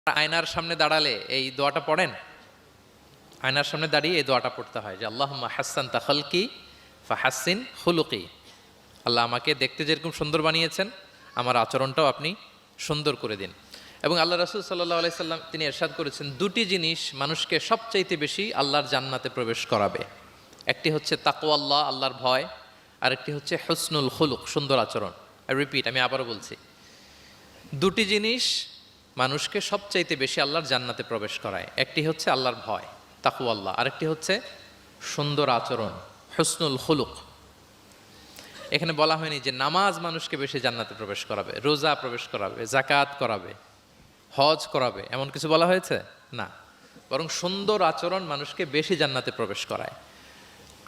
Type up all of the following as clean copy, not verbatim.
আয়নার সামনে দাঁড়ালে এই দোয়াটা পড়েন। আয়নার সামনে দাঁড়িয়ে এই দোয়াটা পড়তে হয় যে আল্লাহুম্মা হাসসানতা খালকি ফাহাসসিন খুলুকি। আল্লাহ আমাকে দেখতে যেরকম সুন্দর বানিয়েছেন, আমার আচরণটাও আপনি সুন্দর করে দিন। এবং আল্লাহ রাসূল সাল্লাল্লাহু আলাইহি সাল্লাম তিনি ইরশাদ করেছেন, দুটি জিনিস মানুষকে সবচাইতে বেশি আল্লাহর জান্নাতে প্রবেশ করাবে। একটি হচ্ছে তাকওয়াল্লাহ, আল্লাহর ভয়, আরেকটি হচ্ছে হুসনুল খুলুক, সুন্দর আচরণ। আমি আবারও বলছি, দুটি জিনিস মানুষকে সবচাইতে বেশি আল্লাহর জান্নাতে প্রবেশ করায়। একটি হচ্ছে আল্লাহর ভয়, তাকওয়াল্লাহ, আরেকটি হচ্ছে সুন্দর আচরণ, হুসনুল খুলুক। এখানে বলা হয়নি যে নামাজ মানুষকে বেশি জান্নাতে প্রবেশ করাবে, রোজা প্রবেশ করাবে, জাকাত করাবে, হজ করাবে, এমন কিছু বলা হয়েছে না। বরং সুন্দর আচরণ মানুষকে বেশি জান্নাতে প্রবেশ করায়।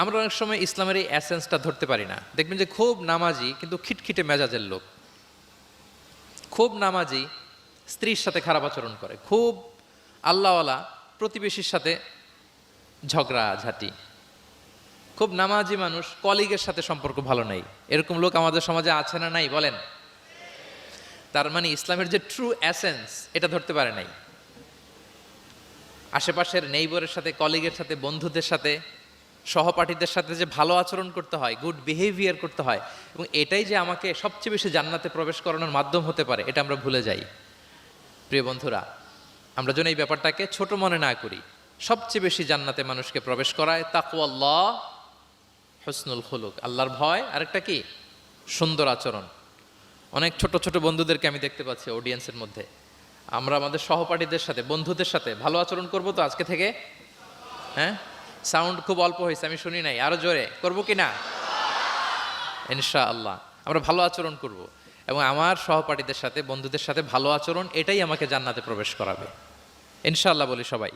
আমরা অনেক সময় ইসলামের এই এসেন্সটা ধরতে পারি না। দেখবেন যে খুব নামাজি কিন্তু খিটখিটে মেজাজের লোক, খুব নামাজি স্ত্রীর সাথে খারাপ আচরণ করে, খুব আল্লাহওয়ালা প্রতিবেশীর সাথে ঝগড়াঝাটি, খুব নামাজি মানুষ কলিগের সাথে সম্পর্ক ভালো নাই। এরকম লোক আমাদের সমাজে আছে না নাই বলেন? তার মানে ইসলামের যে ট্রু এসেন্স এটা ধরতে পারে নাই। আশেপাশের নেইবরের সাথে, কলিগের সাথে, বন্ধুদের সাথে, সহপাঠীদের সাথে যে ভালো আচরণ করতে হয়, গুড বিহেভিয়ার করতে হয়, এবং এটাই যে আমাকে সবচেয়ে বেশি জান্নাতে প্রবেশ করানোর মাধ্যম হতে পারে, এটা আমরা ভুলে যাই। প্রিয় বন্ধুরা, আমরা যেন এই ব্যাপারটাকে ছোট মনে না করি। সবচেয়ে বেশি জান্নাতে মানুষকে প্রবেশ করায় তাকওয়াল্লাহ, হুসনুল খুলুক, আল্লাহর ভয়, আরেকটা কি সুন্দর আচরণ। অনেক ছোট ছোট বন্ধুদেরকে আমি দেখতে পাচ্ছি অডিয়েন্সের মধ্যে। আমরা আমাদের সহপাঠীদের সাথে, বন্ধুদের সাথে ভালো আচরণ করব তো আজকে থেকে? হ্যাঁ, সাউন্ড খুব অল্প হয়েছে, আমি শুনি নাই, আরো জোরে করবো কি না? ইনশাআল্লাহ আমরা ভালো আচরণ করব, এবং আমার সহপাঠীদের সাথে, বন্ধুদের সাথে ভালো আচরণ, এটাই আমাকে জান্নাতে প্রবেশ করাবে ইনশাআল্লাহ বলি সবাই।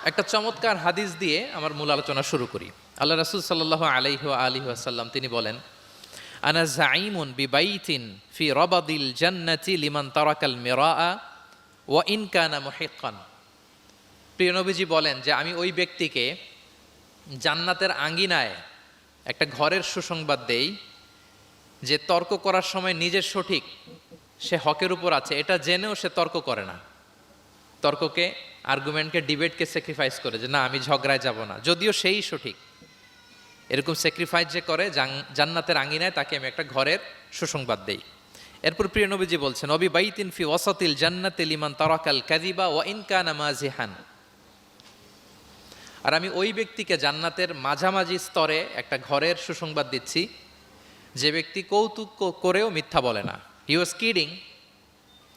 একটা চমৎকার হাদিস দিয়ে আমার মূল আলোচনা শুরু করি। আল্লাহ রাসূল সাল্লাল্লাহু আলাইহি ওয়া আলিহি ওয়াসাল্লাম তিনি বলেন, আনা যাঈমুন বিবাইতিন ফি রাবাদিল জান্নাতি লিমান তারাকাল মিরাআ ওয়া ইন কানা মুহিক্কান। প্রিয় নবীজি বলেন যে আমি ওই ব্যক্তিকে জান্নাতের আঙ্গিনায় একটা ঘরের সুসংবাদ দেই যে তর্ক করার সময় নিজের সঠিক, সে হকের উপর আছে, এটা জেনেও সে তর্ক করে না। তর্ককে, আর্গুমেন্টকে, ডিবেটকে স্যাক্রিফাইস করে যে না আমি ঝগড়ায় যাব না, যদিও সেই সঠিক। এরকম স্যাক্রিফাইস যে করে জান্নাতের আঙ্গিনায়, তাকে আমি একটা ঘরের সুসংবাদ দেই। এরপর প্রিয় নবীজি বলছেন, অবি বাইতিন ফি ওয়াসাতিল জান্নাতি লিমান তারাকাল কাযিবা ওয়া ইন কানা মাজিহান। আর আমি ওই ব্যক্তিকে জান্নাতের মাঝামাঝি স্তরে একটা ঘরের সুসংবাদ দিচ্ছি, যে ব্যক্তি কৌতুক করেও মিথ্যা বলে না। He was kidding,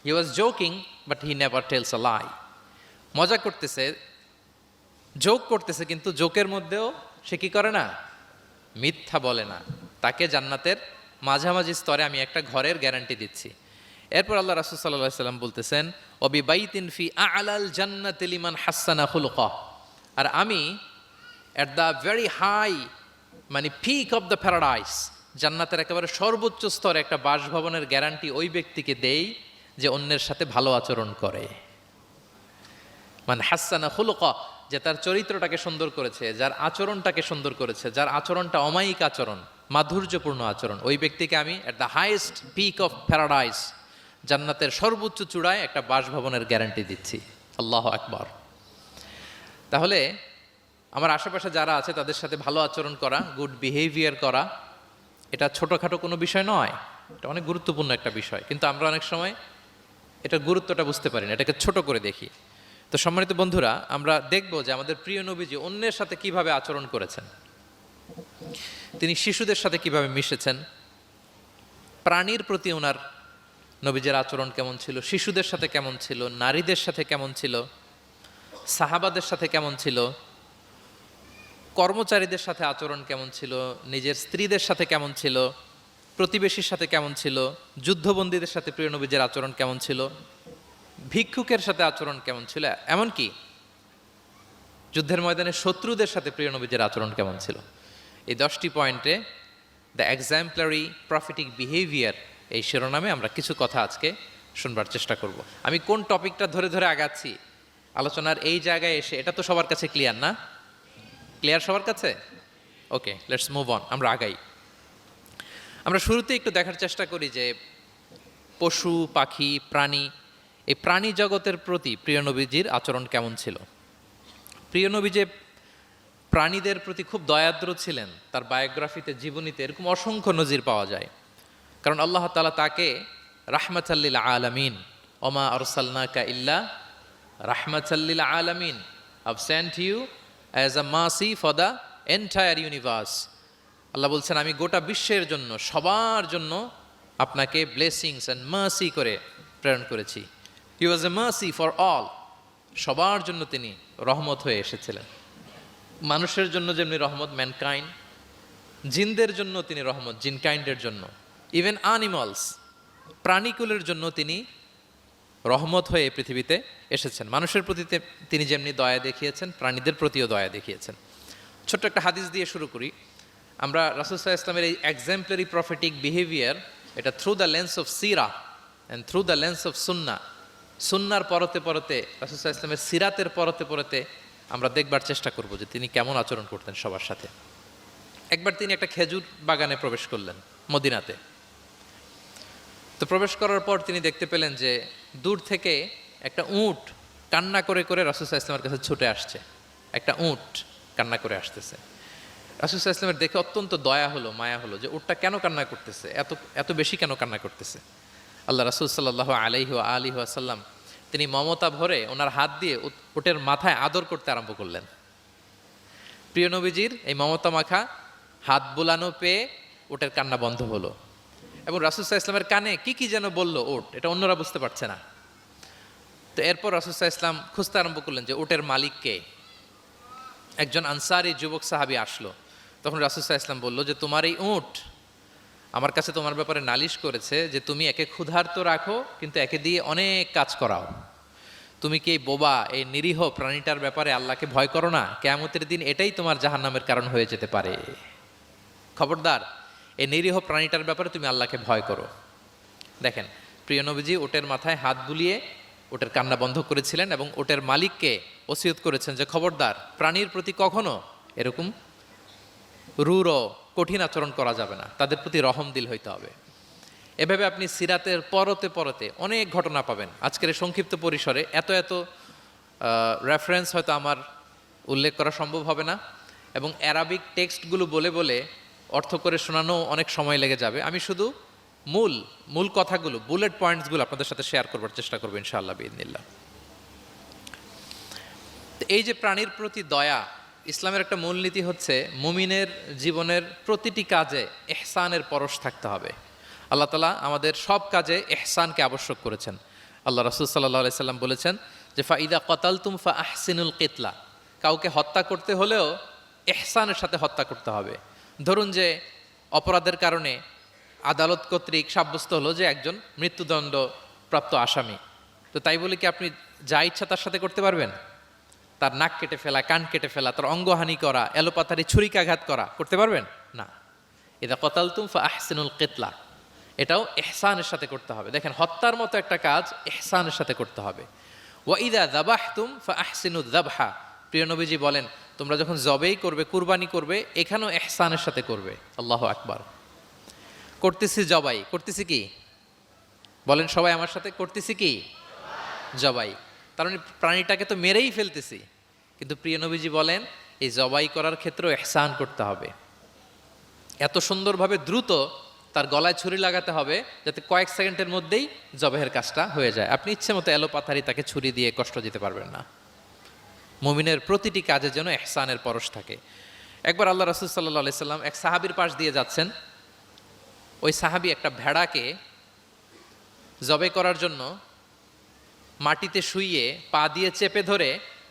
he was joking, but he never tells a lie. মজা করতেছে, জোক করতেছে, কিন্তু জোকের মধ্যেও সে কি করে না? মিথ্যা বলে না। তাকে জান্নাতের মাঝামাঝি স্তরে আমি একটা ঘরের গ্যারান্টি দিচ্ছি। এরপর আল্লাহ রাসূল সাল্লাল্লাহু আলাইহি সাল্লাম বলতেছেন, অবি বাইতিন ফি আ'লাল জান্নাতি লিমান হাসানা খুলুকা। আর আমি এট দ্য ভেরি হাই, মানে পিক অফ দ্য প্যারাডাইস, জান্নাতের একেবারে সর্বোচ্চ স্তরে একটা বাসভবনের গ্যারান্টি ওই ব্যক্তিকে দেই যে অন্যের সাথে ভালো আচরণ করে। মানে হাসানা খুলুকা, যে তার চরিত্রটাকে সুন্দর করেছে, যার আচরণটাকে সুন্দর করেছে, যার আচরণটা অমায়িক আচরণ, মাধুর্যপূর্ণ আচরণ, ওই ব্যক্তিকে আমি at the highest peak of paradise, জান্নাতের সর্বোচ্চ চূড়ায় একটা বাসভবনের গ্যারান্টি দিচ্ছি। আল্লাহু আকবার। তাহলে আমার আশেপাশে যারা আছে তাদের সাথে ভালো আচরণ করা, গুড বিহেভিয়ার করা, এটা ছোটোখাটো কোনো বিষয় নয়, এটা অনেক গুরুত্বপূর্ণ একটা বিষয়। কিন্তু আমরা অনেক সময় এটার গুরুত্বটা বুঝতে পারি না, এটাকে ছোট করে দেখি। তো সম্মানিত বন্ধুরা, আমরা দেখব যে আমাদের প্রিয় নবীজি অন্যের সাথে কিভাবে আচরণ করেছেন। তিনি শিশুদের সাথে কিভাবে মিশেছেন, প্রাণীর প্রতি ওনার নবীজের আচরণ কেমন ছিল, শিশুদের সাথে কেমন ছিল, নারীদের সাথে কেমন ছিল, সাহাবাদের সাথে কেমন ছিল, কর্মচারীদের সাথে আচরণ কেমন ছিল, নিজের স্ত্রীদের সাথে কেমন ছিল, প্রতিবেশীর সাথে কেমন ছিল, যুদ্ধবন্দীদের সাথে প্রিয় নবীজের আচরণ কেমন ছিল, ভিক্ষুকের সাথে আচরণ কেমন ছিল, এমনকি যুদ্ধের ময়দানে শত্রুদের সাথে প্রিয় নবীজের আচরণ কেমন ছিল। এই 10টি পয়েন্টে দ্য এক্সাম্পলারি প্রফেটিক বিহেভিয়ার এই শিরোনামে আমরা কিছু কথা আজকে শুনবার চেষ্টা করব। আমি কোন টপিকটা ধরে ধরে আগাচ্ছি আলোচনার এই জায়গায় এসে, এটা তো সবার কাছে ক্লিয়ার না? ক্লিয়ার সবার কাছে? ওকে, লেটস মুভ অন, আমরা আগাই। আমরা শুরুতে একটু দেখার চেষ্টা করি যে পশু, পাখি, প্রাণী এই প্রাণী জগতের প্রতি প্রিয় নবীজির আচরণ কেমন ছিল? প্রিয় নবী যে প্রাণীদের প্রতি খুব দয়াদ্র ছিলেন, তার বায়োগ্রাফিতে, জীবনীতে এরকম অসংখ্য নজির পাওয়া যায়। কারণ আল্লাহ তাআলা তাকে রাহমাতাল্লিল আলামিন, ওমা আরসালনাকা ইল্লা রাহমাতাল্লিল আলামিন, I've sent you as a mercy for the entire universe. আল্লাহ বলছেন, আমি গোটা বিশ্বের জন্য, সবার জন্য আপনাকে ব্লেসিংস অ্যান্ড মার্সি করে প্রেরণ করেছি। হি ওয়াজ এ মার্সি ফর অল। সবার জন্য তিনি রহমত হয়ে এসেছিলেন। মানুষের জন্য যেমনি রহমত, ম্যানকাইন্ড, জিনদের জন্য তিনি রহমত, জিনকাইন্ডের জন্য, ইভেন অ্যানিমালস, প্রাণীকুলের জন্য তিনি রহমত হয়ে এই পৃথিবীতে এসেছেন। মানুষের প্রতি তিনি যেমনি দয়া দেখিয়েছেন, প্রাণীদের প্রতিও দয়া দেখিয়েছেন। ছোট্ট একটা হাদিস দিয়ে শুরু করি। আমরা রাসূল সাল্লাল্লাহু আলাইহি ওয়াসাল্লামের এই এক্সাম্পলারি প্রফেটিক বিহেভিয়ার, এটা থ্রু দ্য লেন্স অফ সিরা and through the lens of সুন্না, সুন্নার পরতে পরতে, রাসূল সাল্লাল্লাহু আলাইহি ওয়াসাল্লামের সিরাতের পরতে পরতে আমরা দেখবার চেষ্টা করব যে তিনি কেমন আচরণ করতেন সবার সাথে। একবার তিনি একটা খেজুর বাগানে প্রবেশ করলেন মদিনাতে। তো প্রবেশ করার পর তিনি দেখতে পেলেন যে দূর থেকে একটা উট কান্না করে করে রাসূল সাল্লাল্লাহু আলাইহি ওয়াসাল্লামের কাছে ছুটে আসছে। একটা উট কান্না করে আসতেছে। রাসূল সাল্লাল্লাহু আলাইহি ওয়াসাল্লামের দেখে অত্যন্ত দয়া হলো, মায়া হলো যে উটটা কেন কান্না করতেছে, এত বেশি কেন কান্না করতেছে। আল্লাহ রাসূল সাল্লাল্লাহু আলাইহি ওয়াসাল্লাম তিনি মমতা ভরে ওনার হাত দিয়ে উটের মাথায় আদর করতে আরম্ভ করলেন। প্রিয় নবীজির এই মমতা মাখা হাত বুলানো পেয়ে উটের কান্না বন্ধ হলো। এবং রাসূল সাল্লাল্লাহু আলাইহি ওয়াসাল্লামের কানে কি যেন বলল উট, এটা অন্যরা বুঝতে পারছে না। তো এরপর রাসূল সাল্লাল্লাহু আলাইহি ওয়াসাল্লাম খুঁজতে আরম্ভ করলেন যে উটের মালিক কে। একজন আনসারী যুবক সাহাবী আসলো। তখন রাসূল সাল্লাল্লাহু আলাইহি ওয়াসাল্লাম বলল যে তোমার এই উট আমার কাছে তোমার ব্যাপারে নালিশ করেছে যে তুমি একে ক্ষুধার্ত রাখো কিন্তু একে দিয়ে অনেক কাজ করাও। তুমি কি এই বোবা, এই নিরীহ প্রাণীটার ব্যাপারে আল্লাহকে ভয় করো না? কিয়ামতের দিন এটাই তোমার জাহান্নামের কারণ হয়ে যেতে পারে। খবরদার, এই নিরীহ প্রাণীটার ব্যাপারে তুমি আল্লাহকে ভয় করো। দেখেন, প্রিয় নবীজি ওটের মাথায় হাত বুলিয়ে ওটের কান্না বন্ধ করেছিলেন এবং ওটের মালিককে ওসিয়ত করেছেন যে খবরদার, প্রাণীর প্রতি কখনো এরকম রূঢ় কঠিন আচরণ করা যাবে না, তাদের প্রতি রহম দিল হইতে হবে। এভাবে আপনি সিরাতের পরতে পরতে অনেক ঘটনা পাবেন। আজকের এই সংক্ষিপ্ত পরিসরে এত রেফারেন্স হয়তো আমার উল্লেখ করা সম্ভব হবে না, এবং অ্যারাবিক টেক্সটগুলো বলে বলে অর্থ করে শোনানো অনেক সময় লেগে যাবে। আমি শুধু মূল কথাগুলো, বুলেট পয়েন্টসগুলো আপনাদের সাথে শেয়ার করবার চেষ্টা করবো ইনশাআল্লাহ বিইذনিল্লাহ। এই যে প্রাণীর প্রতি দয়া, ইসলামের একটা মূলনীতি হচ্ছে মুমিনের জীবনের প্রতিটি কাজে ইহসানের পরশ থাকতে হবে। আল্লাহ তাআলা আমাদের সব কাজে ইহসানকে আবশ্যক করেছেন। আল্লাহ রাসূল সাল্লাল্লাহু আলাইহি সাল্লাম বলেছেন যে ফাইদা কাতালতুম ফাআহসিনুল কিতলা, কাউকে হত্যা করতে হলেও ইহসানের সাথে হত্যা করতে হবে। ধরুন যে অপরাধের কারণে আদালত কর্তৃক সাব্যস্ত হলো যে একজন মৃত্যুদণ্ড প্রাপ্ত আসামি, তো তাই বলে কি আপনি যা ইচ্ছা তার সাথে করতে পারবেন? তার নাক কেটে ফেলা, কান কেটে ফেলা, তার অঙ্গহানি করা, এলোপাথারি ছুরিকাঘাত করা করতে পারবেন না। ইদা কাতালতুম ফাআহসিনুল কিতলা, এটাও ইহসানের সাথে করতে হবে। দেখেন, হত্যার মতো একটা কাজ ইহসানের সাথে করতে হবে। ওয়া ইদা যাবাহতুম ফাআহসিনুয যাবহা, প্রিয় নবীজি বলেন তোমরা যখন জবেই করবে, কুরবানি করবে, এখানেও ইহসানের সাথে করবে। আল্লাহু আকবার। করতেছি জবাই, করতেছি কি বলেন সবাই আমার সাথে, করতেছি কি জবাই। তার মানে প্রাণীটাকে তো মেরেই ফেলতেছি, কিন্তু প্রিয় নবীজি বলেন এই জবাই করার ক্ষেত্রেও ইহসান করতে হবে। এত সুন্দরভাবে দ্রুত তার গলায় ছুরি লাগাতে হবে যাতে কয়েক সেকেন্ডের মধ্যেই জবাইয়ের কাজটা হয়ে যায়। আপনি ইচ্ছে মতো এলোপাথারি তাকে ছুরি দিয়ে কষ্ট দিতে পারবেন না। মুমিনের প্রতিটি কাজের জন্য ইহসানের পরশ থাকে। একবার আল্লাহ রাসূল সাল্লাল্লাহু আলাইহি সাল্লাম এক সাহাবীর পাশ দিয়ে যাচ্ছেন। ওই সাহাবী একটা ভেড়াকে জবাই করার জন্য মাটিতে শুইয়ে পা দিয়ে চেপে ধরে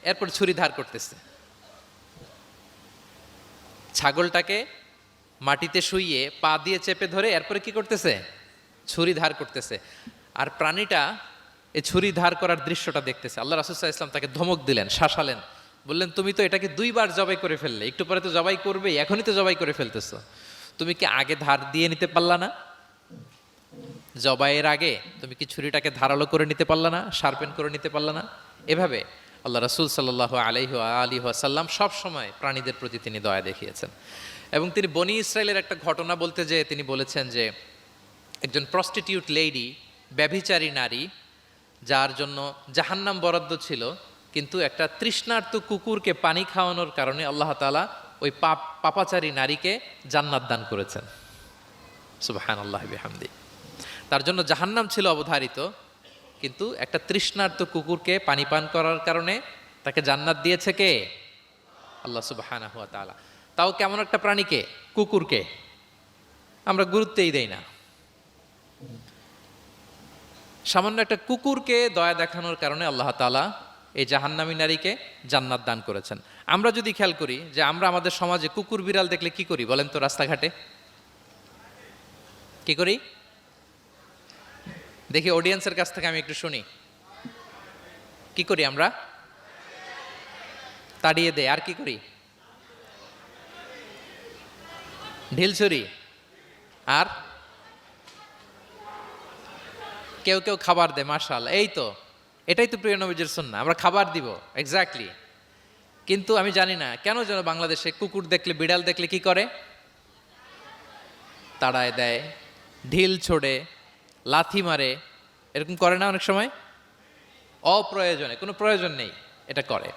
এরপর ছুরি ধার করতেছে। ছাগলটাকে মাটিতে শুইয়ে পা দিয়ে চেপে ধরে এরপরে কি করতেছে? ছুরি ধার করতেছে। আর প্রাণীটা এই ছুরি ধার করার দৃশ্যটা দেখতেছে। আল্লাহ রাসূল সাল্লাল্লাহু আলাইহি ওয়াসাল্লাম তাকে ধমক দিলেন, শাসালেন, বললেন তুমি তো এটাকে 2 বার জবাই করে ফেললে, একটু পরে তো জবাই করবে, এখনই তো জবাই করে ফেলতেছো, তুমি কি আগে ধার দিয়ে নিতে পারলা না? জবাইয়ের আগে তুমি কি ছুরিটাকে ধারালো করে নিতে পারলা না, শার্পেন করে নিতে পারলা না? এভাবে আল্লাহ রাসূল সাল্লাল্লাহু আলাইহি ওয়াসাল্লাম সব সময় প্রাণীদের প্রতি তিনি দয়া দেখিয়েছেন। এবং তিনি বনি ইসরায়েলের একটা ঘটনা বলতে যেয়ে তিনি বলেছেন যে একজন প্রস্টিটিউট লেডি, ব্যভিচারী নারী, যার জন্য জাহান্নাম বরাদ্দ ছিল, কিন্তু একটা তৃষ্ণার্ত কুকুরকে পানি খাওয়ানোর কারণে আল্লাহ তাআলা ওই পাপাচারী নারীকে জান্নাত দান করেছেন। সুবহানাল্লাহি বিহামদি। তার জন্য জাহান্নাম ছিল অবধারিত, কিন্তু একটা তৃষ্ণার্ত কুকুরকে পানি পান করার কারণে তাকে জান্নাত দিয়েছে কে? আল্লাহ সুবহানাহু ওয়া তাআলা। তাও কেমন একটা প্রাণীকে? কুকুরকে। আমরা গুরুত্বই দেই না। সামান্য একটা কুকুরকে দয়া দেখানোর কারণে আল্লাহ তাআলা এই জাহান্নামী নারীকে জান্নাত দান করেছেন। আমরা যদি খেয়াল করি যে আমরা আমাদের সমাজে কুকুর বিড়াল দেখলে কি করি বলেন তো? রাস্তাঘাটে কি করি? দেখি অডিয়েন্সের কাছ থেকে আমি একটু শুনি। কি করি আমরা? তাড়িয়ে দেয়। আর কি করি? ঢিল ছুরি। আর কেউ কেউ খাবার দেয়। মাশাআল্লাহ, এই তো, এটাই তো প্রিয় নবীজির সুন্নাহ, আমরা খাবার দিব। এক্স্যাক্টলি। কিন্তু আমি জানি না কেন যেন বাংলাদেশে কুকুর দেখলে, বিড়াল দেখলে কি করে? তাড়ায় দেয়, ঢিল ছোড়ে, লাথি মারে। এরকম করে না অনেক সময়? অপ্রয়োজনে, কোনো প্রয়োজন নেই এটা করে।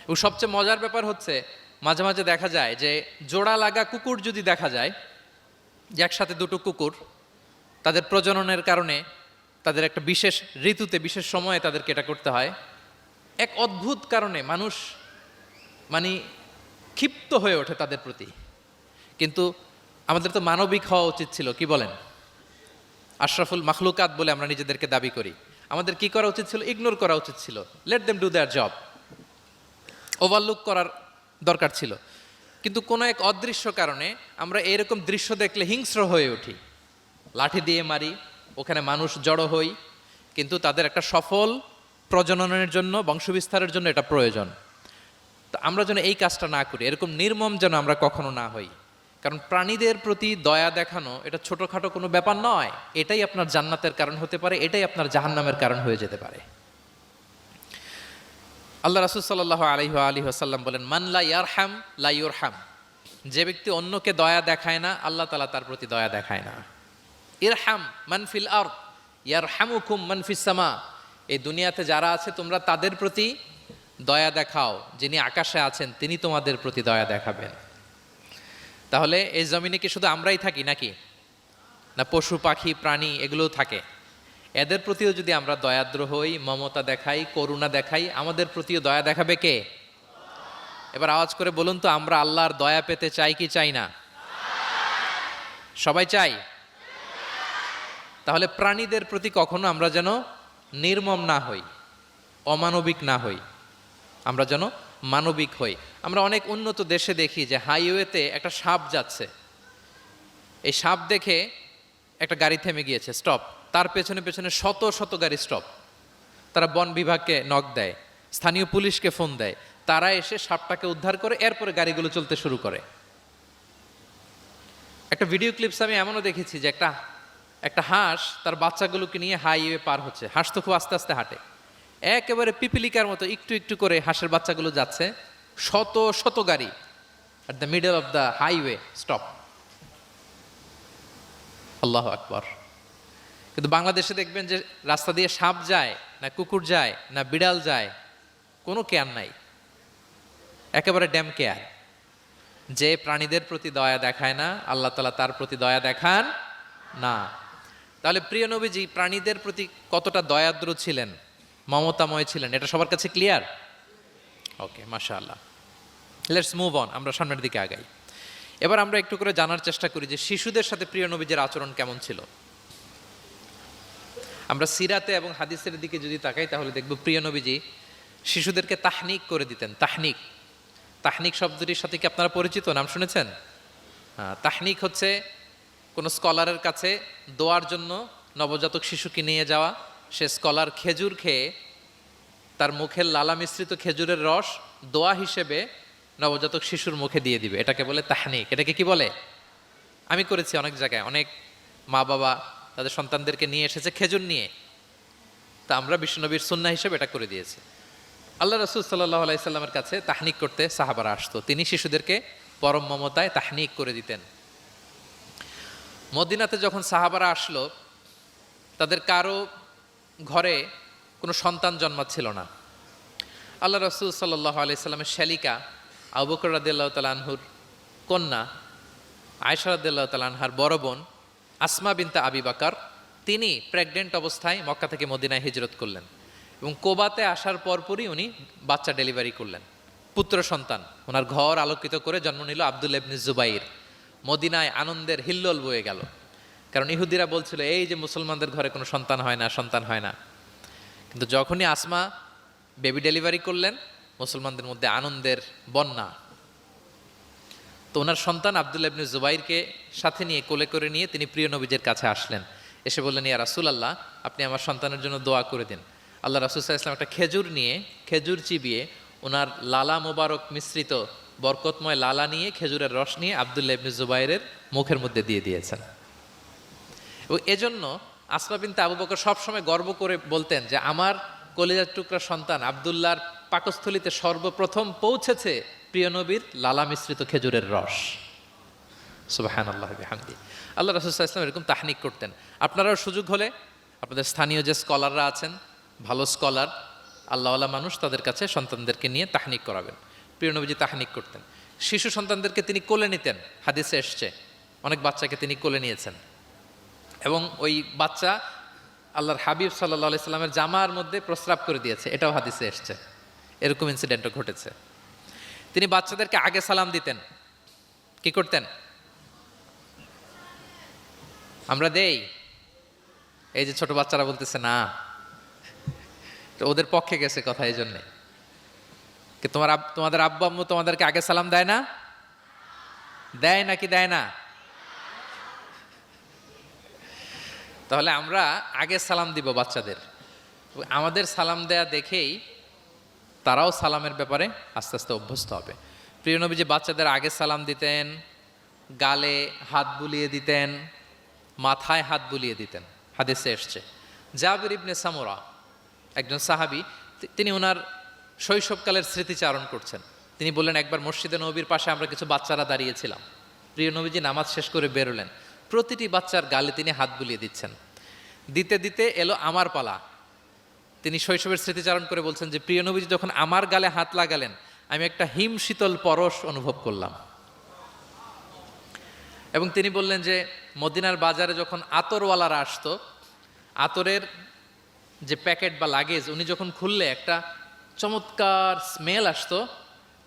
এবং সবচেয়ে মজার ব্যাপার হচ্ছে মাঝে মাঝে দেখা যায় যে জোড়া লাগা কুকুর যদি দেখা যায়, যে একসাথে দুটো কুকুর, তাদের প্রজননের কারণে তাদের একটা বিশেষ ঋতুতে, বিশেষ সময়ে তাদেরকে এটা করতে হয়। এক অদ্ভুত কারণে মানুষ মানে ক্ষিপ্ত হয়ে ওঠে তাদের প্রতি। কিন্তু আমাদের তো মানবিক হওয়া উচিত ছিল, কি বলেন? আশরাফুল মাখলুকাত বলে আমরা নিজেদেরকে দাবি করি। আমাদের কি করা উচিত ছিল? ইগনোর করা উচিত ছিল। Let them do there job. Overlook করার দরকার ছিল। কিন্তু কোনো এক অদৃশ্য কারণে আমরা এরকম দৃশ্য দেখলে হিংস্র হয়ে উঠি, লাঠি দিয়ে মারি, ওখানে মানুষ জড়ো হই। কিন্তু তাদের একটা সফল প্রজননের জন্য, বংশবিস্তারের জন্য এটা প্রয়োজন। তো আমরা যেন এই কাজটা না করি, এরকম নির্মম যেন আমরা কখনো না হই। কারণ প্রাণীদের প্রতি দয়া দেখানো এটা ছোটখাটো কোনো ব্যাপার নয়। এটাই আপনার জান্নাতের কারণ হতে পারে, এটাই আপনার জাহান্নামের কারণ হয়ে যেতে পারে। আল্লাহ রাসূল সাল্লাল্লাহু আলাইহি ওয়াসাল্লাম বলেন, মান লা ইয়ারহাম লা ইউরহাম। যে ব্যক্তি অন্যকে দয়া দেখায় না, আল্লাহ তাআলা তার প্রতি দয়া দেখায় না। ইরহাম মান ফিল আরদ ইয়ারহামুকুম মান ফিস সামা। এই দুনিয়াতে যারা আছে তোমরা তাদের প্রতি দয়া দেখাও, যিনি আকাশে আছেন তিনি তোমাদের প্রতি দয়া দেখাবেন। তাহলে এই জমিনে কি শুধু আমরাই থাকি নাকি? না পশু পাখি প্রাণী এগুলোও থাকে? এদের প্রতিও যদি আমরা দয়াদ্র হই, মমতা দেখাই, করুণা দেখাই, আমাদের প্রতিও দয়া দেখাবে কে? এবার আওয়াজ করে বলুন তো, আমরা আল্লাহর দয়া পেতে চাই কি চাই না? সবাই চাই। তাহলে প্রাণীদের প্রতি কখনো আমরা যেন নির্মম না হই, অমানবিক না হই, আমরা যেন মানবিক হই। আমরা অনেক উন্নত দেশে দেখি যে হাইওয়েতে একটা সাপ যাচ্ছে, এই সাপ দেখে একটা গাড়ি থেমে গিয়েছে, স্টপ। তার পেছনে পেছনে শত শত গাড়ি স্টপ। তারা বন বিভাগকে নক দেয়, স্থানীয় পুলিশকে ফোন দেয়, তারা এসে সাপটাকে উদ্ধার করে, এরপরে গাড়িগুলো চলতে শুরু করে। একটা ভিডিও ক্লিপস আমি এমনও দেখেছি যে একটা হাঁস তার বাচ্চাগুলোকে নিয়ে হাইওয়ে পার হচ্ছে। হাঁস তো খুব আস্তে আস্তে হাঁটে, একেবারে পিপিলিকার মতো একটু একটু করে হাঁসের বাচ্চাগুলো যাচ্ছে, শত শত গাড়ি at the middle of the highway stop. আল্লাহু আকবার। কিন্তু বাংলাদেশে দেখবেন যে রাস্তা দিয়ে সাপ যায় না, কুকুর যায় না, বিড়াল যায়, কোনো কেয়ার নাই, একেবারে ড্যাম কেয়ার। যে প্রাণীদের প্রতি দয়া দেখায় না, আল্লাহ তাআলা তার প্রতি দয়া দেখান না। তাহলে প্রিয় নবীজি প্রাণীদের প্রতি কতটা দয়াদ্র ছিলেন, মমতাময় ছিলেন, এটা সবার কাছে ক্লিয়ার? ওকে, মাশাআল্লাহ। লেটস মুভ অন, আমরা সামনের দিকে আগাই। এবার আমরা একটু করে জানার চেষ্টা করি যে শিশুদের সাথে প্রিয় নবীজির আচরণ কেমন ছিল। আমরা সিরাতে এবং হাদিসের দিকে যদি তাকাই তাহলে দেখব প্রিয় নবীজি শিশুদেরকে তাহনিক করে দিতেন। তাহনিক, তাহনিক শব্দটির সাথে কি আপনারা পরিচিত? নাম শুনেছেন? তাহনিক হচ্ছে কোনো স্কলারের কাছে দোয়ার জন্য নবজাতক শিশুকে নিয়ে যাওয়া। সে স্কলার খেজুর খেয়ে তার মুখের লালা মিশ্রিত খেজুরের রস দোয়া হিসেবে নবজাতক শিশুর মুখে দিয়ে দিবে, এটাকে বলে তাহনিক। এটাকে কি বলে? আমি করেছি অনেক জায়গায়, অনেক মা বাবা তাদের সন্তানদেরকে নিয়ে এসেছে খেজুর নিয়ে, তা আমরা বিশ্বনবীর সুন্নাহ হিসেবে এটা করে দিয়েছি। আল্লাহ রাসূল সাল্লাল্লাহু আলাইহি সাল্লামের কাছে তাহনিক করতে সাহাবারা আসতো, তিনি শিশুদেরকে পরম মমতায় তাহনিক করে দিতেন। মদিনাতে যখন সাহাবারা আসলো, তাদের কারো ঘরে কোনো সন্তান জন্মাচ্ছিল না। আল্লাহ রাসূল সাল্লাল্লাহু আলাইহি সাল্লামের শ্যালিকা আবু বকর রাদিয়াল্লাহু তাআলা আনহুর কন্যা আয়েশা রাদিয়াল্লাহু তাআলা আনহার বড় বোন আসমা বিনতে আবি বকর, তিনি প্রেগনেন্ট অবস্থায় মক্কা থেকে মদিনায় হিজরত করলেন এবং কোবাতে আসার পরপরই উনি বাচ্চা ডেলিভারি করলেন, পুত্র সন্তান। ওনার ঘর আলোকিত করে জন্ম নিল আব্দুল্লাহ ইবনে জুবাইর। মদিনায় আনন্দের হিল্লোল বয়ে গেল, কারণ ইহুদিরা বলছিল এই যে মুসলমানদের ঘরে কোনো সন্তান হয় না, সন্তান হয় না। কিন্তু যখনই আসমা বেবি ডেলিভারি করলেন, মুসলমানদের মধ্যে আনন্দের বন্যা। তো ওনার সন্তান আব্দুল্লাহ ইবনে জুবাইরকে সাথে নিয়ে কোলে করে নিয়ে তিনি প্রিয় নবীজের কাছে আসলেন। এসে বললেন, ইয়া রাসূলুল্লাহ, আপনি আমার সন্তানের জন্য দোয়া করে দিন। আল্লাহ রাসূল সাল্লাল্লাহু আলাইহি ওয়াসাল্লাম একটা খেজুর নিয়ে, খেজুর চিবিয়ে ওনার লালা মোবারক মিশ্রিত বরকতময় লালা নিয়ে, খেজুরের রস নিয়ে আব্দুল্লাহ ইবনে জুবাইরের মুখের মধ্যে দিয়ে দিয়েছেন। এবং এজন্য আসমা বিনতে আবু বকর সবসময় গর্ব করে বলতেন যে আমার কলিজার টুকরা সন্তান আব্দুল্লাহর পাকস্থলিতে সর্বপ্রথম পৌঁছেছে প্রিয় নবীর লালা মিশ্রিত খেজুরের রস। সুবহানাল্লাহ বিহামদি। আল্লাহ রাসূল সাল্লাল্লাহু আলাইহি ওয়াসাল্লাম এরকম তাহনিক করতেন। আপনারাও সুযোগ হলে আপনাদের স্থানীয় যে স্কলাররা আছেন, ভালো স্কলার আল্লাহওয়ালা মানুষ, তাদের কাছে সন্তানদেরকে নিয়ে তাহনিক করাবেন। প্রিয় নবীজি তাহনিক করতেন। শিশু সন্তানদেরকে তিনি কোলে নিতেন, হাদিসে এসছে অনেক বাচ্চাকে তিনি কোলে নিয়েছেন এবং ওই বাচ্চা আল্লাহর হাবিব সাল্লাল্লাহু আলাইহি সাল্লামের জামার মধ্যে প্রস্রাব করে দিয়েছে, এটাও হাদিসে এসছে। এরকম ইনসিডেন্টও ঘটেছে। তিনি বাচ্চাদেরকে আগে সালাম দিতেন। কি করতেন? আমরা দেই, এই যে ছোট বাচ্চারা বলতেছে না, তো ওদের পক্ষে গেছে কথা। এই জন্যে কি তোমাদের আব্বু আম্মু তোমাদেরকে আগে সালাম দেয় না? দেয় নাকি দেয় না? তাহলে আমরা আগে সালাম দিব বাচ্চাদের। আমাদের সালাম দেয়া দেখেই তারাও সালামের ব্যাপারে আস্তে আস্তে অভ্যস্ত হবে। প্রিয় নবীজি বাচ্চাদের আগে সালাম দিতেন, গালে হাত বুলিয়ে দিতেন, মাথায় হাত বুলিয়ে দিতেন, হাদিসে এসছে। জাবির ইবনে সামুরা একজন সাহাবী, তিনি ওনার শৈশবকালের স্মৃতিচারণ করছেন। তিনি বললেন, একবার মসজিদে নবীর পাশে আমরা কিছু বাচ্চারা দাঁড়িয়েছিলাম। প্রিয় নবীজি নামাজ শেষ করে বেরোলেন, প্রতিটি বাচ্চার গালে তিনি হাত বুলিয়ে দিচ্ছেন। দিতে দিতে এলো আমার পালা। তিনি শৈশবের স্মৃতিচারণ করে বলছেন যে প্রিয় নবীজি যখন আমার গালে হাত লাগালেন, আমি একটা হিম শীতল পরশ অনুভব করলাম। এবং তিনি বললেন যে মদিনার বাজারে যখন আতরওয়ালারা আসতো, আতরের যে প্যাকেট বা লাগেজ উনি যখন খুললে একটা চমৎকার স্মেল আসতো,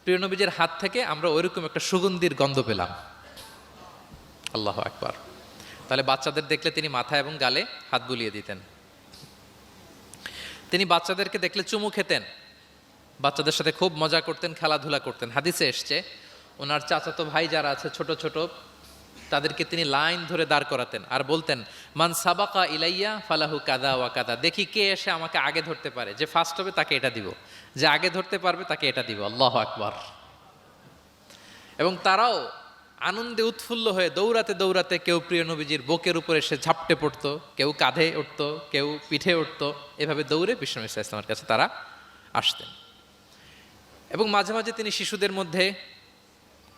প্রিয় নবীজির হাত থেকে আমরা ওইরকম একটা সুগন্ধির গন্ধ পেলাম। আল্লাহু আকবার। তাহলে বাচ্চাদের দেখলে তিনি মাথা এবং গালে হাত বুলিয়ে দিতেন। তিনি বাচ্চাদেরকে দেখলে চুমু খেতেন, বাচ্চাদের সাথে খুব মজা করতেন, খেলাধুলা করতেন। হাদিসে এসছে ওনার চাচাতো ভাই যারা আছে ছোট ছোট, তাদেরকে তিনি লাইন ধরে দাঁড় করাতেন আর বলতেন, মান সাবাকা ইলাইয়া ফালাহু কাদা ওয়া কাদা। দেখি কে এসে আমাকে আগে ধরতে পারে, যে ফার্স্ট হবে তাকে এটা দিব, যে আগে ধরতে পারবে তাকে এটা দিব। আল্লাহু আকবার। এবং তারাও আনন্দে উৎফুল্ল হয়ে দৌড়াতে দৌড়াতে কেউ প্রিয় নবীজির বুকের উপরে এসে ঝাপটে পড়তো, কেউ কাঁধে উঠতো, কেউ পিঠে উঠতো। এভাবে দৌড়ে বিশ্বনবী সাল্লাল্লাহু আলাইহি ওয়াসাল্লামের কাছে তারা আসতেন। এবং মাঝে মাঝে তিনি শিশুদের মধ্যে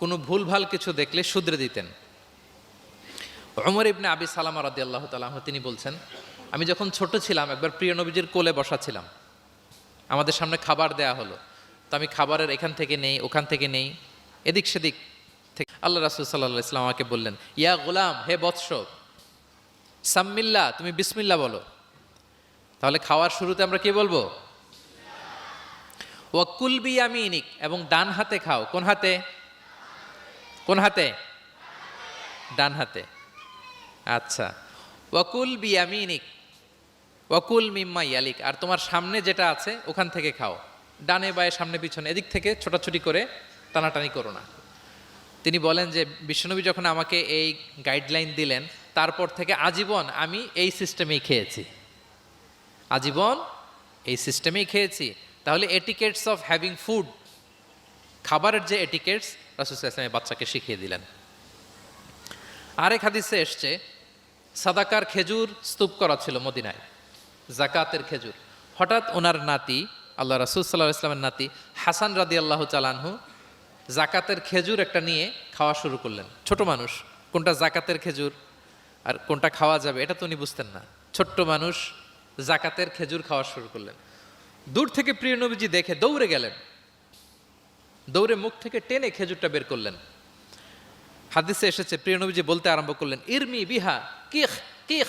কোনো ভুলভাল কিছু দেখলে শুধরে দিতেন। ওমর ইবনে আবি সালামা রাদিয়াল্লাহু তাআলা আনহু তিনি বলছেন, আমি যখন ছোট ছিলাম একবার প্রিয় নবীজির কোলে বসা ছিলাম, আমাদের সামনে খাবার দেয়া হলো, তো আমি খাবারের এখান থেকে নেই, ওখান থেকে নেই, এদিক সেদিক থেকে। আল্লাহ রাসূল সাল্লাল্লাহু আলাইহি ওয়াসাল্লাম আমাকে বললেন, ইয়া গোলাম, হে বৎস, সাম্মিল্লাহ, তুমি বিসমিল্লাহ বলো। তাহলে খাওয়ার শুরুতে আমরা কি বলবো? ওয়াকুল বিয়ামিনিক, এবং ডান হাতে খাও। কোন হাতে? কোন হাতে? ডান হাতে। আচ্ছা, ওয়াকুল বিয়ামিনিক ওয়াকুল মিম্মা ইয়ালিক, আর তোমার সামনে যেটা আছে ওখান থেকে খাও। ডানে বায়ে সামনে পিছনে এদিক থেকে ছোটাছুটি করে টানাটানি করো না। তিনি বলেন যে বিশ্বনবী যখন আমাকে এই গাইডলাইন দিলেন, তারপর থেকে আজীবন আমি এই সিস্টেমেই খেয়েছি, আজীবন এই সিস্টেমেই খেয়েছি। তাহলে এটিকেটস অফ হ্যাভিং ফুড, খাবারের যে এটিকেটস, রাসূল সাল্লাল্লাহু আলাইহি ওয়াসাল্লাম বাচ্চাকে শিখিয়ে দিলেন। আরেক হাদিসে এসছে, সাদাকার খেজুর স্তূপ করা ছিল মদিনায়, জাকাতের খেজুর। হঠাৎ ওনার নাতি, আল্লাহ রাসূল সাল্লাল্লাহু আলাইহি ওয়াসাল্লামের নাতি হাসান রাদিয়াল্লাহু তাআলা আনহু জাকাতের খেজুর একটা নিয়ে খাওয়া শুরু করলেন। ছোট মানুষ, কোনটা জাকাতের খেজুর আর কোনটা খাওয়া যাবে এটা তো উনি বুঝতেন না। ছোট্ট মানুষ জাকাতের খেজুর খাওয়া শুরু করলেন। দূর থেকে প্রিয় নবীজি দেখে দৌড়ে গেলেন, দৌড়ে মুখ থেকে টেনে খেজুরটা বের করলেন। হাদিসে এসেছে প্রিয় নবীজি বলতে আরম্ভ করলেন, ইরমি বিহা কিখ কিখ।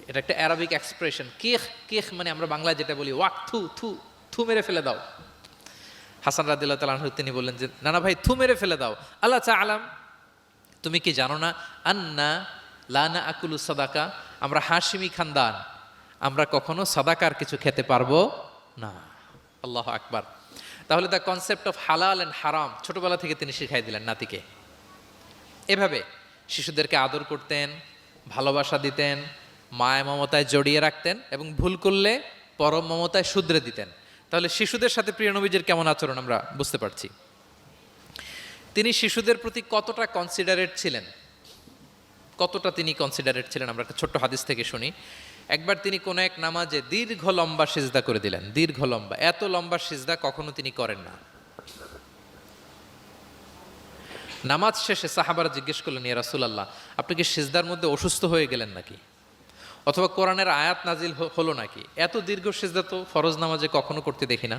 এটা একটা অ্যারাবিক এক্সপ্রেশন। কিখ কিখ মানে আমরা বাংলায় যেটা বলি ওয়াক থু থু, থু মেরে ফেলে দাও। হাসান রাদিয়াল্লাহু তাআলা আনহু তিনি বললেন যে নানা ভাই থু মেরে ফেলে দাও। আল্লাহ তাআলাম, তুমি কি জানো না আন্না লানা আকুলু সাদাকা, আমরা হাশিমি খানদান, আমরা কখনো সাদাকার কিছু খেতে পারবো না। আল্লাহু আকবার। তাহলে দ্য কনসেপ্ট অফ হালাল অ্যান্ড হারাম ছোটবেলা থেকে তিনি শিখাই দিলেন নাতিকে। এভাবে শিশুদেরকে আদর করতেন, ভালোবাসা দিতেন, মায়া মমতায় জড়িয়ে রাখতেন এবং ভুল করলে পরম মমতায় শুধরে দিতেন। তাহলে শিশুদের সাথে প্রিয় নবীজির কেমন আচরণ আমরা বুঝতে পারছি। তিনি শিশুদের প্রতি কতটা কনসিডারেট ছিলেন, কতটা তিনি কনসিডারেট ছিলেন আমরা একটা ছোট্ট হাদিস থেকে শুনি। একবার তিনি কোনো এক নামাজে দীর্ঘ লম্বা সিজদা করে দিলেন, দীর্ঘ লম্বা, এত লম্বা সিজদা কখনো তিনি করেন না। নামাজ শেষে সাহাবারা জিজ্ঞেস করলেন, ইয়া রাসূলুল্লাহ, আপনি কি সিজদার মধ্যে অসুস্থ হয়ে গেলেন নাকি, অথবা কোরআনের আয়াত নাজিল হলো নাকি? এত দীর্ঘ সিজদা তো ফরজ নামাজে কখনো করতে দেখি না।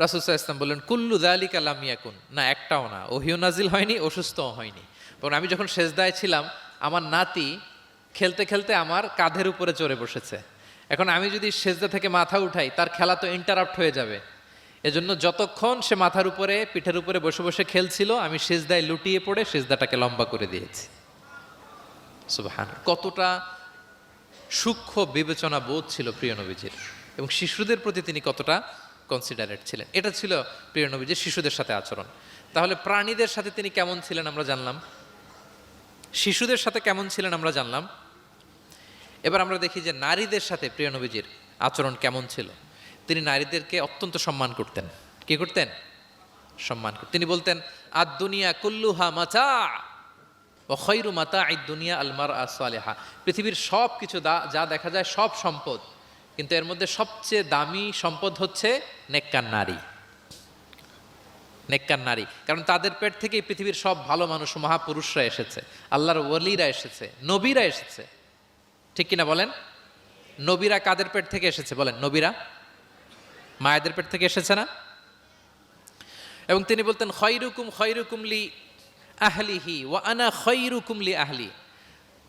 রাসূল সাল্লাল্লাহু আলাইহি ওয়াসাল্লাম বললেন, কুল্লু যালিকা লাম ইয়াকুন, না একটাও না, ওহিও নাজিল হয়নি, অসুস্থও হয়নি। কারণ আমি যখন সেজদায় ছিলাম আমার নাতি খেলতে খেলতে আমার কাঁধের উপরে চড়ে বসেছে। এখন আমি যদি সেজদা থেকে মাথা উঠাই তার খেলা তো ইন্টারাপ্ট হয়ে যাবে। এজন্য যতক্ষণ সে মাথার উপরে পিঠের উপরে বসে বসে খেলছিল আমি সেজদায় লুটিয়ে পড়ে সেজদাটাকে লম্বা করে দিয়েছি। সুবহান, কতটা সূক্ষ্ম বিবেচনা বোধ ছিল প্রিয় নবীজির, এবং শিশুদের প্রতি তিনি কতটা কনসিডারেট ছিলেন। এটা ছিল প্রিয় নবীজির শিশুদের সাথে আচরণ। তাহলে প্রাণীদের সাথে তিনি কেমন ছিলেন আমরা জানলাম, শিশুদের সাথে কেমন ছিলেন আমরা জানলাম। এবার আমরা দেখি যে নারীদের সাথে প্রিয় নবীজির আচরণ কেমন ছিল। তিনি নারীদেরকে অত্যন্ত সম্মান করতেন। কি করতেন? সম্মান করতেন। তিনি বলতেন, আদ দুনিয়া কুল্লুহা মাতা ওয়া খায়রু মাতা'আদ দুনিয়া আল মারআ সালিহা। পৃথিবীর সব কিছু যা দেখা যায় সব সম্পদ, কিন্তু এর মধ্যে সবচেয়ে দামি সম্পদ হচ্ছে নেককার নারী। নেককার নারী, কারণ তাদের পেট থেকেই পৃথিবীর সব ভালো মানুষ, মহাপুরুষরা এসেছে, আল্লাহর ওয়ালিরা এসেছে, নবীরা এসেছে। ঠিক কিনা বলেন? নবীরা কাদের পেট থেকে এসেছে বলেন? নবীরা মায়েদের পেট থেকে এসেছে না? এবং তিনি বলতেন, খয়রুকুম খয়রুকুম লি আহলিহি ওয়া আনা খয়রুকুম লি আহলি।